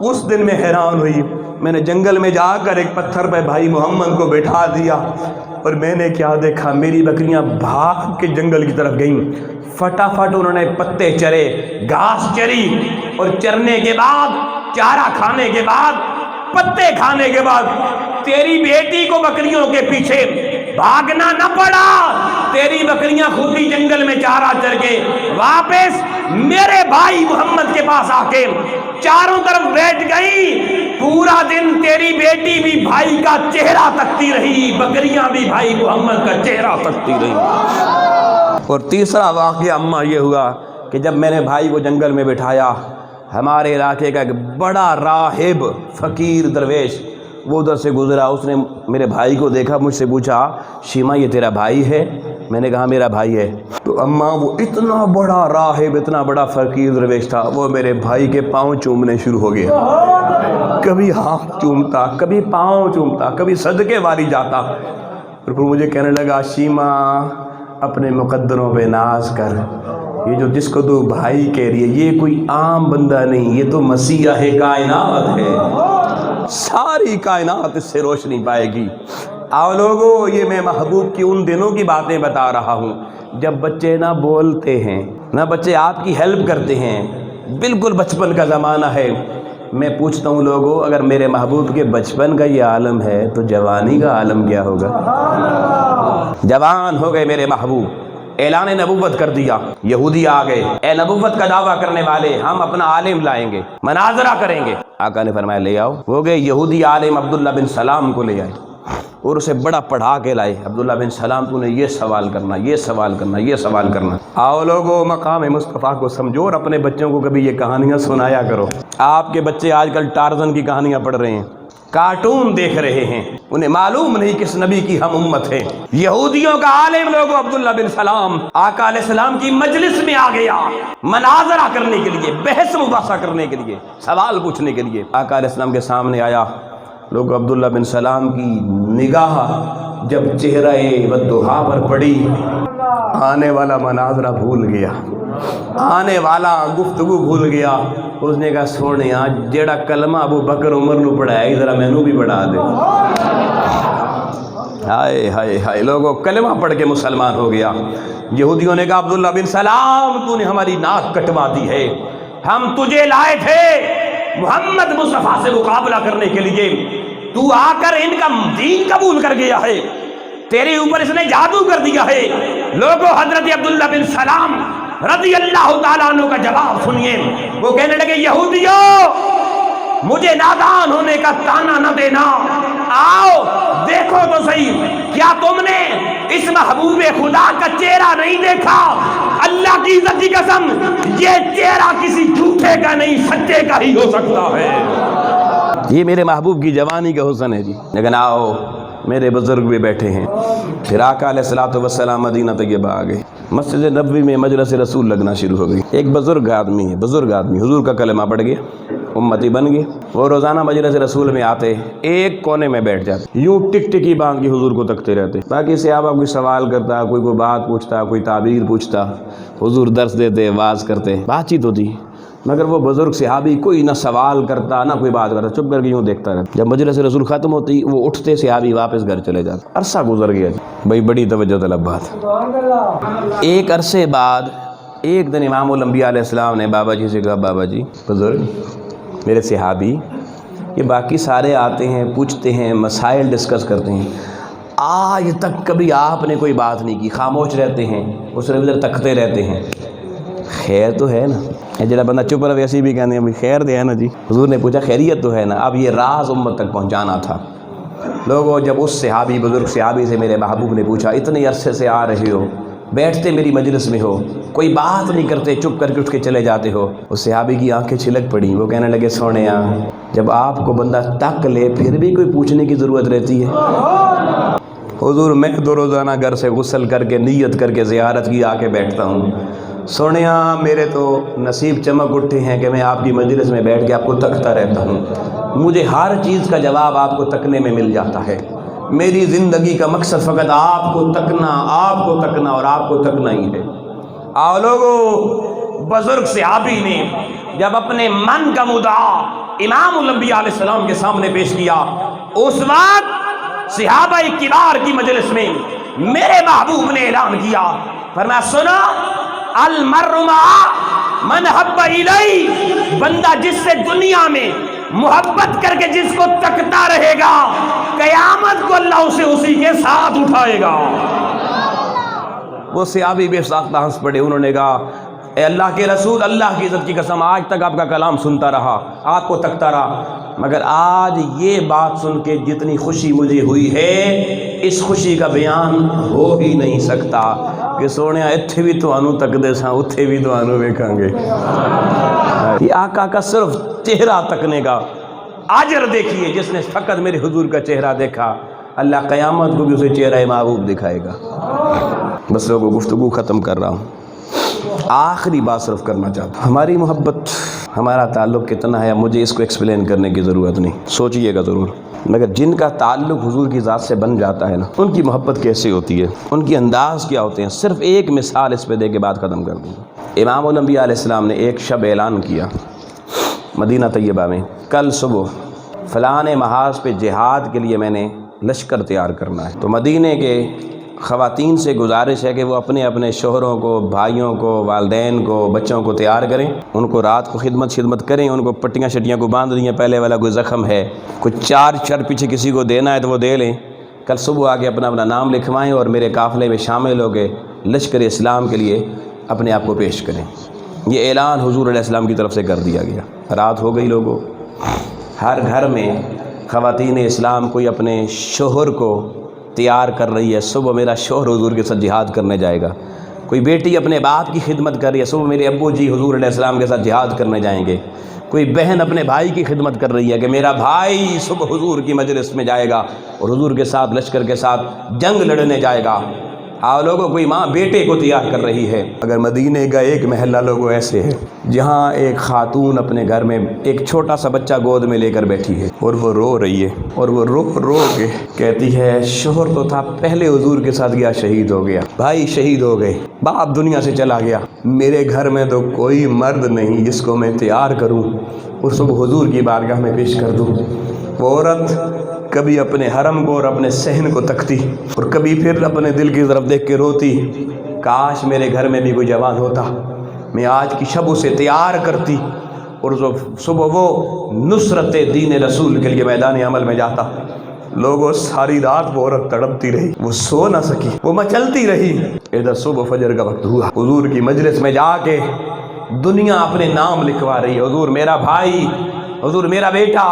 اس دن میں حیران ہوئی، میں نے جنگل میں جا کر ایک پتھر پہ بھائی محمد کو بٹھا دیا، اور میں نے کیا دیکھا، میری بکریاں بھاگ کے جنگل کی طرف گئیں، فٹافٹ انہوں نے پتے چرے، گھاس چری، اور چرنے کے بعد چارہ کھانے کے بعد پتے کھانے کے بعد تیری بیٹی کو بکریوں کے پیچھے بھاگنا نہ پڑا، تیری بکریاں خود ہی جنگل میں چارہ چر کے واپس میرے بھائی محمد کے پاس آ کے چاروں طرف بیٹھ گئی، پورا دن تیری بیٹی بھی بھائی کا چہرہ تکتی رہی، بکریاں بھی بھائی محمد کا چہرہ تکتی رہی۔ اور تیسرا واقعہ اماں یہ ہوا کہ جب میں نے بھائی کو جنگل میں بٹھایا، ہمارے علاقے کا ایک بڑا راہب فقیر درویش وہ ادھر سے گزرا، اس نے میرے بھائی کو دیکھا، مجھ سے پوچھا شیمہ یہ تیرا بھائی ہے؟ میں نے کہا میرا بھائی ہے۔ تو اماں وہ اتنا بڑا راہب اتنا بڑا فقیر درویش تھا، وہ میرے بھائی کے پاؤں چومنے شروع ہو گیا، کبھی ہاتھ چومتا، کبھی پاؤں چومتا، کبھی صدقے واری جاتا، اور پھر مجھے کہنے لگا شیمہ اپنے مقدروں پہ ناز کر، یہ جو جس کو تو بھائی کہہ رہی ہے یہ کوئی عام بندہ نہیں، یہ تو مسیح کائنات ہے، ساری کائنات اس سے روشنی پائے گی۔ آؤ لوگو، یہ میں محبوب کی ان دنوں کی باتیں بتا رہا ہوں جب بچے نہ بولتے ہیں نہ بچے آپ کی ہیلپ کرتے ہیں، بالکل بچپن کا زمانہ ہے۔ میں پوچھتا ہوں لوگو، اگر میرے محبوب کے بچپن کا یہ عالم ہے تو جوانی کا عالم کیا ہوگا؟ جوان ہو گئے میرے محبوب، اعلان نبوت کر دیا، یہودی آ گئے، اے نبوت کا دعویٰ کرنے والے ہم اپنا عالم لائیں گے، مناظرہ کریں گے۔ آقا نے فرمایا لے آؤ، ہو گئے یہودی عالم عبداللہ بن سلام کو لے آئے اور اسے بڑا پڑھا کے لائے، عبداللہ بن سلام تو نے یہ سوال کرنا، یہ سوال کرنا، یہ سوال کرنا۔ آؤ لوگو، مقام مصطفیٰ کو سمجھو اور اپنے بچوں کو کبھی یہ کہانیاں سنایا کرو۔ آپ کے بچے آج کل ٹارزن کی کہانیاں پڑھ رہے ہیں، کارٹون دیکھ رہے ہیں، انہیں معلوم نہیں کس نبی کی ہم امت ہے۔ یہودیوں کا عالم لوگو عبداللہ بن سلام آقا علیہ السلام کی مجلس میں آ گیا، مناظرہ کرنے کے لیے، بحث مباحثہ کرنے کے لیے، سوال پوچھنے کے لیے آقا علیہ السلام کے سامنے آیا۔ لوگ عبداللہ بن سلام کی نگاہ جب چہرہ والضحیٰ پر پڑی، آنے والا مناظرہ بھول گیا، آنے والا گفتگو بھول گیا۔ اس نے کہا سونیا جیڑا کلمہ ابو بکر عمر نو پڑھایا ذرا مینوں بھی پڑھا دے۔ ہائے ہائے ہائے، لوگوں کلمہ پڑھ کے مسلمان ہو گیا۔ یہودیوں نے کہا عبداللہ بن سلام تو نے ہماری ناک کٹوا دی ہے، ہم تجھے لائے تھے محمد مصطفیٰ سے مقابلہ کرنے کے لیے، تو آ کر ان کا دین قبول کر گیا ہے، تیرے اوپر اس نے جادو کر دیا ہے۔ لوگوں حضرت عبداللہ بن سلام رضی اللہ تعالیٰ عنہ کا جواب سنیے، وہ کہنے لگے یہودیوں مجھے نادان ہونے کا تانا نہ دینا، آؤ دیکھو تو صحیح، کیا تم نے اس محبوب خدا کا چہرہ نہیں دیکھا؟ اللہ کی عزت کی قسم یہ چہرہ کسی جھوٹ جھوٹے کا نہیں سچے کا ہی ہو سکتا ہے۔ یہ میرے محبوب کی جوانی کا حسن ہے جی۔ لیکن آؤ میرے بزرگ بھی بیٹھے ہیں۔ پھر آقا علیہ الصلوۃ والسلام مدینہ طیبہ آ گئے، مسجد نبوی میں مجلس رسول لگنا شروع ہو گئی۔ ایک بزرگ آدمی ہے، بزرگ آدمی حضور کا کلمہ پڑھ گیا، امتی بن گئے۔ وہ روزانہ مجلس رسول میں آتے، ایک کونے میں بیٹھ جاتے، یوں ٹک ٹکی باندھ کے حضور کو تکتے رہتے۔ باقی صحابہ کوئی سوال کرتا، کوئی بات پوچھتا، کوئی تعبیر پوچھتا، حضور درس دیتے، واز کرتے، بات چیت ہوتی۔ مگر وہ بزرگ صحابی کوئی نہ سوال کرتا نہ کوئی بات کرتا، چپ کر کے یوں دیکھتا رہتا۔ جب مجلس رسول ختم ہوتی وہ اٹھتے، صحابی واپس گھر چلے جاتے۔ عرصہ گزر گیا بھائی، بڑی توجہ طلب بات۔ ایک عرصے بعد ایک دن امام الانبیاء علیہ السلام نے بابا جی سے کہا، بابا جی بزرگ میرے صحابی یہ باقی سارے آتے ہیں، پوچھتے ہیں، مسائل ڈسکس کرتے ہیں، آج تک کبھی آپ نے کوئی بات نہیں کی، خاموش رہتے ہیں، اس ادھر تکتے رہتے ہیں، خیر تو ہے نا؟ جڑا بندہ چپ رہا ویسے بھی کہنے ہیں خیر دے ہے نا جی۔ حضور نے پوچھا خیریت تو ہے نا؟ اب یہ راز امت تک پہنچانا تھا۔ لوگوں جب اس صحابی بزرگ صحابی سے میرے محبوب نے پوچھا، اتنے عرصے سے آ رہے ہو، بیٹھتے میری مجلس میں ہو، کوئی بات نہیں کرتے، چپ کر کے اٹھ کے چلے جاتے ہو۔ اس صحابی کی آنکھیں چھلک پڑی، وہ کہنے لگے سونیا، جب آپ کو بندہ تک لے پھر بھی کوئی پوچھنے کی ضرورت رہتی ہے؟ حضور میں تو روزانہ گھر سے غسل کر کے نیت کر کے زیارت کی آ کے بیٹھتا ہوں، سونیا میرے تو نصیب چمک اٹھے ہیں کہ میں آپ کی مجلس میں بیٹھ کے آپ کو تکتا رہتا ہوں، مجھے ہر چیز کا جواب آپ کو تکنے میں مل جاتا ہے۔ میری زندگی کا مقصد فقط آپ کو تکنا، آپ کو تکنا اور آپ کو تکنا ہی ہے۔ آؤ لوگو، بزرگ صحابی نے جب اپنے من کا مدعا امام الانبیاء علیہ السلام کے سامنے پیش کیا، اس وقت صحابہ کبار کی مجلس میں میرے محبوب نے اعلان کیا، فرمایا سنا المرء مع من حب الی، بندہ جس سے دنیا میں محبت کر کے جس کو تکتا رہے گا، قیامت کو اللہ اسے اسی کے ساتھ اٹھائے گا۔ وہ صحابی بے ساختہ ہنس پڑے، انہوں نے کہا اے اللہ کے رسول، اللہ کی عزت کی قسم آج تک آپ کا کلام سنتا رہا، آپ کو تکتا رہا، مگر آج یہ بات سن کے جتنی خوشی مجھے ہوئی ہے اس خوشی کا بیان ہو ہی نہیں سکتا کہ سونیا اتھے بھی تو آنو تک دے ساں، اتھے بھی تو آنو دیکھیں گے۔ یہ آقا کا صرف چہرہ تکنے کا اجر دیکھیے، جس نے فقط میرے حضور کا چہرہ دیکھا اللہ قیامت کو بھی اسے چہرہ محبوب دکھائے گا۔ بس لوگوں گفتگو ختم کر رہا ہوں، آخری بات صرف کرنا چاہتا ہوں، ہماری محبت، ہمارا تعلق کتنا ہے مجھے اس کو ایکسپلین کرنے کی ضرورت نہیں، سوچئے گا ضرور، مگر جن کا تعلق حضور کی ذات سے بن جاتا ہے نا، ان کی محبت کیسے ہوتی ہے، ان کی انداز کیا ہوتے ہیں۔ صرف ایک مثال اس پہ دے کے بات ختم کر دوں گا۔ امام الانبیاء علیہ السلام نے ایک شب اعلان کیا مدینہ طیبہ میں، کل صبح فلاں محاذ پہ جہاد کے لیے میں نے لشکر تیار کرنا ہے، تو مدینے کے خواتین سے گزارش ہے کہ وہ اپنے اپنے شوہروں کو، بھائیوں کو، والدین کو، بچوں کو تیار کریں، ان کو رات کو خدمت کریں، ان کو پٹیاں شٹیاں کو باندھ دیں، پہلے والا کوئی زخم ہے، کوئی چار چر پیچھے کسی کو دینا ہے تو وہ دے لیں، کل صبح آگے اپنا اپنا نام لکھوائیں اور میرے قافلے میں شامل ہو کے لشکر اسلام کے لیے اپنے آپ کو پیش کریں۔ یہ اعلان حضور علیہ السلام کی طرف سے کر دیا گیا۔ رات ہو گئی، لوگوں ہر گھر میں خواتین اسلام کوئی اپنے شوہر کو تیار کر رہی ہے، صبح میرا شوہر حضور کے ساتھ جہاد کرنے جائے گا، کوئی بیٹی اپنے باپ کی خدمت کر رہی ہے، صبح میرے ابو جی حضور علیہ السلام کے ساتھ جہاد کرنے جائیں گے، کوئی بہن اپنے بھائی کی خدمت کر رہی ہے کہ میرا بھائی صبح حضور کی مجلس میں جائے گا اور حضور کے ساتھ لشکر کے ساتھ جنگ لڑنے جائے گا۔ آؤ لوگوں، کوئی ماں بیٹے کو تیار کر رہی ہے۔ اگر مدینے کا ایک محلہ لوگوں ایسے ہے جہاں ایک خاتون اپنے گھر میں ایک چھوٹا سا بچہ گود میں لے کر بیٹھی ہے اور وہ رو رہی ہے، اور وہ رو رو کے کہتی ہے شوہر تو تھا پہلے حضور کے ساتھ گیا، شہید ہو گیا، بھائی شہید ہو گئے، باپ دنیا سے چلا گیا، میرے گھر میں تو کوئی مرد نہیں جس کو میں تیار کروں اور صبح حضور کی بارگاہ میں پیش کر دوں۔ وہ عورت کبھی اپنے حرم کو اور اپنے صحن کو تکتی اور کبھی پھر اپنے دل کی طرف دیکھ کے روتی، کاش میرے گھر میں بھی کوئی جوان ہوتا، میں آج کی شب اسے تیار کرتی اور صبح وہ نصرت دین رسول کے لیے میدان عمل میں جاتا۔ لوگوں ساری رات وہ عورت تڑپتی رہی، وہ سو نہ سکی، وہ مچلتی رہی۔ ادھر صبح فجر کا وقت ہوا، حضور کی مجلس میں جا کے دنیا اپنے نام لکھوا رہی ہے، حضور میرا بھائی، حضور میرا بیٹا،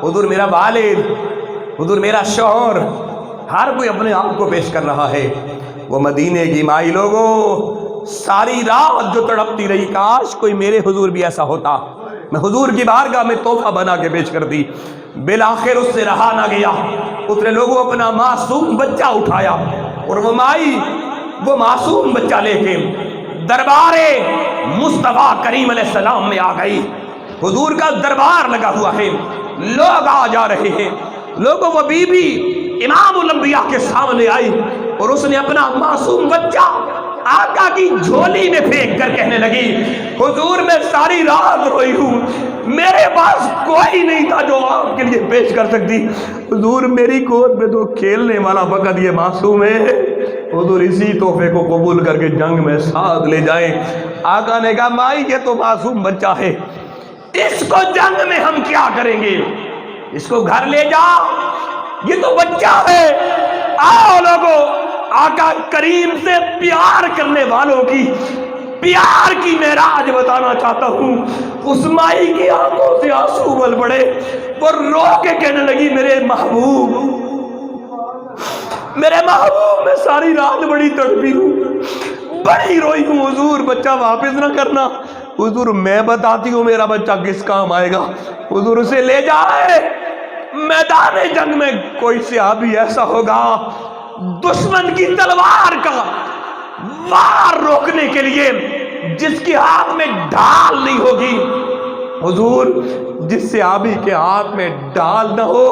حضور میرا والد، حضور میرا شوہر، ہر کوئی اپنے آپ کو پیش کر رہا ہے۔ وہ مدینے کی مائی لوگوں ساری رات جو تڑپتی رہی کاش کوئی میرے حضور بھی ایسا ہوتا، میں حضور کی بارگاہ میں تحفہ بنا کے پیش کر دی۔ بالآخر اس سے رہا نہ گیا، اتنے لوگوں اپنا معصوم بچہ اٹھایا اور وہ مائی وہ معصوم بچہ لے کے دربار مصطفیٰ کریم علیہ السلام میں آ گئی۔ حضور کا دربار لگا ہوا ہے، لوگ آ جا رہے ہیں، لوگوں وہ بی بی امام الانبیاء کے سامنے آئی اور اس نے اپنا معصوم بچہ آقا کی جھولی میں پھینک کر کہنے لگی حضور میں ساری رات روئی ہوں، میرے پاس کوئی نہیں تھا جو آپ کے لیے پیش کر سکتی، حضور میری گود میں تو کھیلنے والا فقط یہ معصوم ہے، حضور اسی تحفے کو قبول کر کے جنگ میں ساتھ لے جائیں۔ آقا نے کہا مائی یہ تو معصوم بچہ ہے، اس کو جنگ میں ہم کیا کریں گے، اس کو گھر لے جا، یہ تو بچہ ہے۔ آؤ لوگو، آقا کریم سے پیار کرنے والوں کی پیار کی معراج بتانا چاہتا ہوں۔ اس مائی کی آنکھوں سے آنسو بل پڑے، وہ رو کے کہنے لگی میرے محبوب میں ساری رات بڑی تڑپی ہوں، بڑی روئی ہوں، حضور بچہ واپس نہ کرنا، حضور میں بتاتی ہوں میرا بچہ کس کام آئے گا، حضور اسے لے جائے۔ میدان جنگ میں کوئی صحابی ایسا ہوگا دشمن کی تلوار کا وار روکنے کے لیے جس کے ہاتھ میں ڈھال نہیں ہوگی، حضور جس صحابی کے ہاتھ میں ڈھال نہ ہو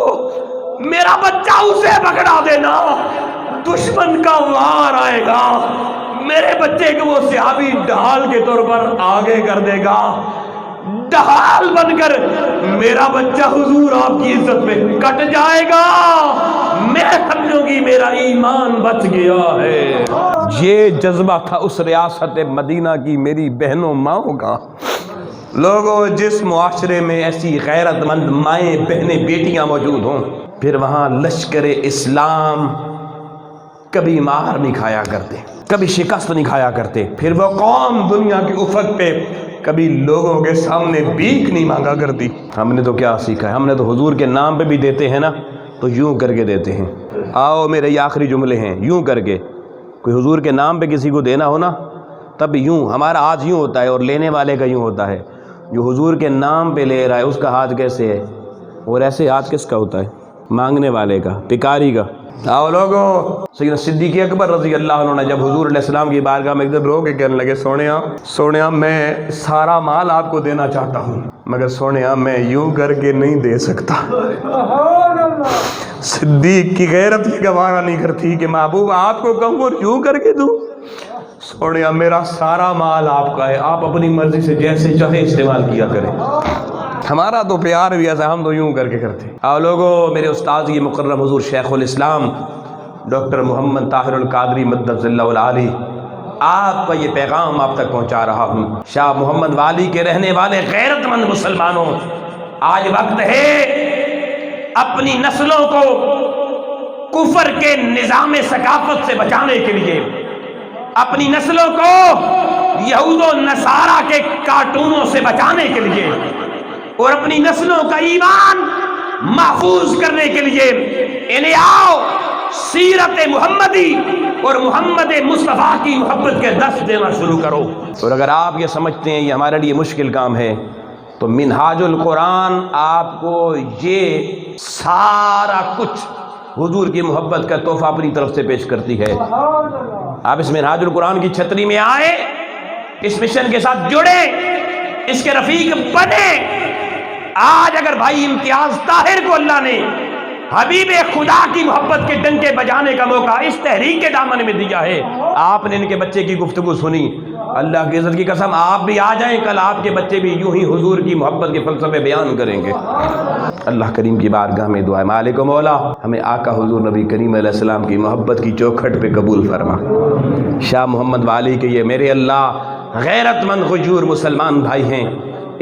میرا بچہ اسے پکڑا دینا، دشمن کا وار آئے گا میرے بچے کو وہ صحابی ڈھال کے طور پر آگے کر دے گا، ڈھال بن کر میرا بچہ حضور آپ کی عزت میں کٹ جائے گا، میں سمجھوں گی میرا ایمان بچ گیا ہے۔ یہ جذبہ تھا اس ریاست مدینہ کی میری بہنوں ماؤں کا۔ لوگوں جس معاشرے میں ایسی غیرت مند مائیں بہنیں بیٹیاں موجود ہوں، پھر وہاں لشکر اسلام کبھی مار نہیں کھایا کرتے، کبھی شکست نہیں کھایا کرتے، پھر وہ قوم دنیا کے افق پہ کبھی لوگوں کے سامنے بھیک نہیں مانگا کرتی۔ ہم نے تو کیا سیکھا ہے، ہم نے تو حضور کے نام پہ بھی دیتے ہیں نا تو یوں کر کے دیتے ہیں۔ آؤ میرے یہ آخری جملے ہیں، یوں کر کے کوئی حضور کے نام پہ کسی کو دینا ہو نا تب یوں، ہمارا ہاتھ یوں ہوتا ہے اور لینے والے کا یوں ہوتا ہے، جو حضور کے نام پہ لے رہا ہے اس کا ہاتھ کیسے ہے، اور ایسے ہاتھ کس کا ہوتا ہے، مانگنے والے کا، پکاری کا۔ آؤ لوگوں، سیدنا صدیق اکبر رضی اللہ عنہ نے جب حضور علیہ السلام کی بارگاہ میں ایک دن رو کے کہنے لگے سونیا میں سارا مال آپ کو دینا چاہتا ہوں مگر سونیا میں یوں کر کے نہیں دے سکتا۔ صدیق کی غیرت یہ گوارا نہیں کرتی کہ محبوب آپ کو کہوں اور یوں کر کے دوں، سونیا میرا سارا مال آپ کا ہے، آپ اپنی مرضی سے جیسے چاہے استعمال کیا کریں۔ ہمارا تو پیار بھی ایسا، ہم تو یوں کر کے کرتے۔ آؤ لوگوں، میرے استاد یہ مکرم حضور شیخ الاسلام ڈاکٹر محمد طاہر القادری مدد اللہ العالی، آپ کا یہ پیغام آپ تک پہنچا رہا ہوں۔ شاہ محمد والی کے رہنے والے غیرت مند مسلمانوں، آج وقت ہے اپنی نسلوں کو کفر کے نظام ثقافت سے بچانے کے لیے، اپنی نسلوں کو یہود و نصارہ کے کارٹونوں سے بچانے کے لیے اور اپنی نسلوں کا ایمان محفوظ کرنے کے لیے انہیں آؤ سیرت محمدی اور محمد مصطفیٰ کی محبت کے درس دینا شروع کرو۔ اور اگر آپ یہ سمجھتے ہیں یہ ہمارے لیے مشکل کام ہے تو منہاج القرآن آپ کو یہ سارا کچھ حضور کی محبت کا تحفہ اپنی طرف سے پیش کرتی ہے۔ آپ اس منہاج القرآن کی چھتری میں آئے، اس مشن کے ساتھ جڑے، اس کے رفیق بنے۔ آج اگر بھائی امتیاز طاہر کو اللہ نے حبیب خدا کی محبت کے ڈنکے بجانے کا موقع اس تحریک کے دامن میں دیا ہے، آپ نے ان کے بچے کی گفتگو سنی، اللہ کی عزت کی قسم آپ بھی آ جائیں، کل آپ کے بچے بھی یوں ہی حضور کی محبت کے فلسفے بیان کریں گے۔ اللہ کریم کی بارگاہ میں دعا ہے، مالک و مولا ہمیں آقا حضور نبی کریم علیہ السلام کی محبت کی چوکھٹ پہ قبول فرما۔ شاہ محمد والی کے یہ میرے اللہ غیرت مند غیور مسلمان بھائی ہیں،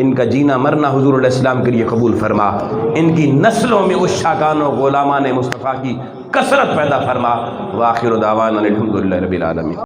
ان کا جینا مرنا حضور علیہ السلام کے لیے قبول فرما، ان کی نسلوں میں عشاقان و غلامان مصطفیٰ کی کثرت پیدا فرما۔ وآخر دعوانا الحمدللہ رب العالمین۔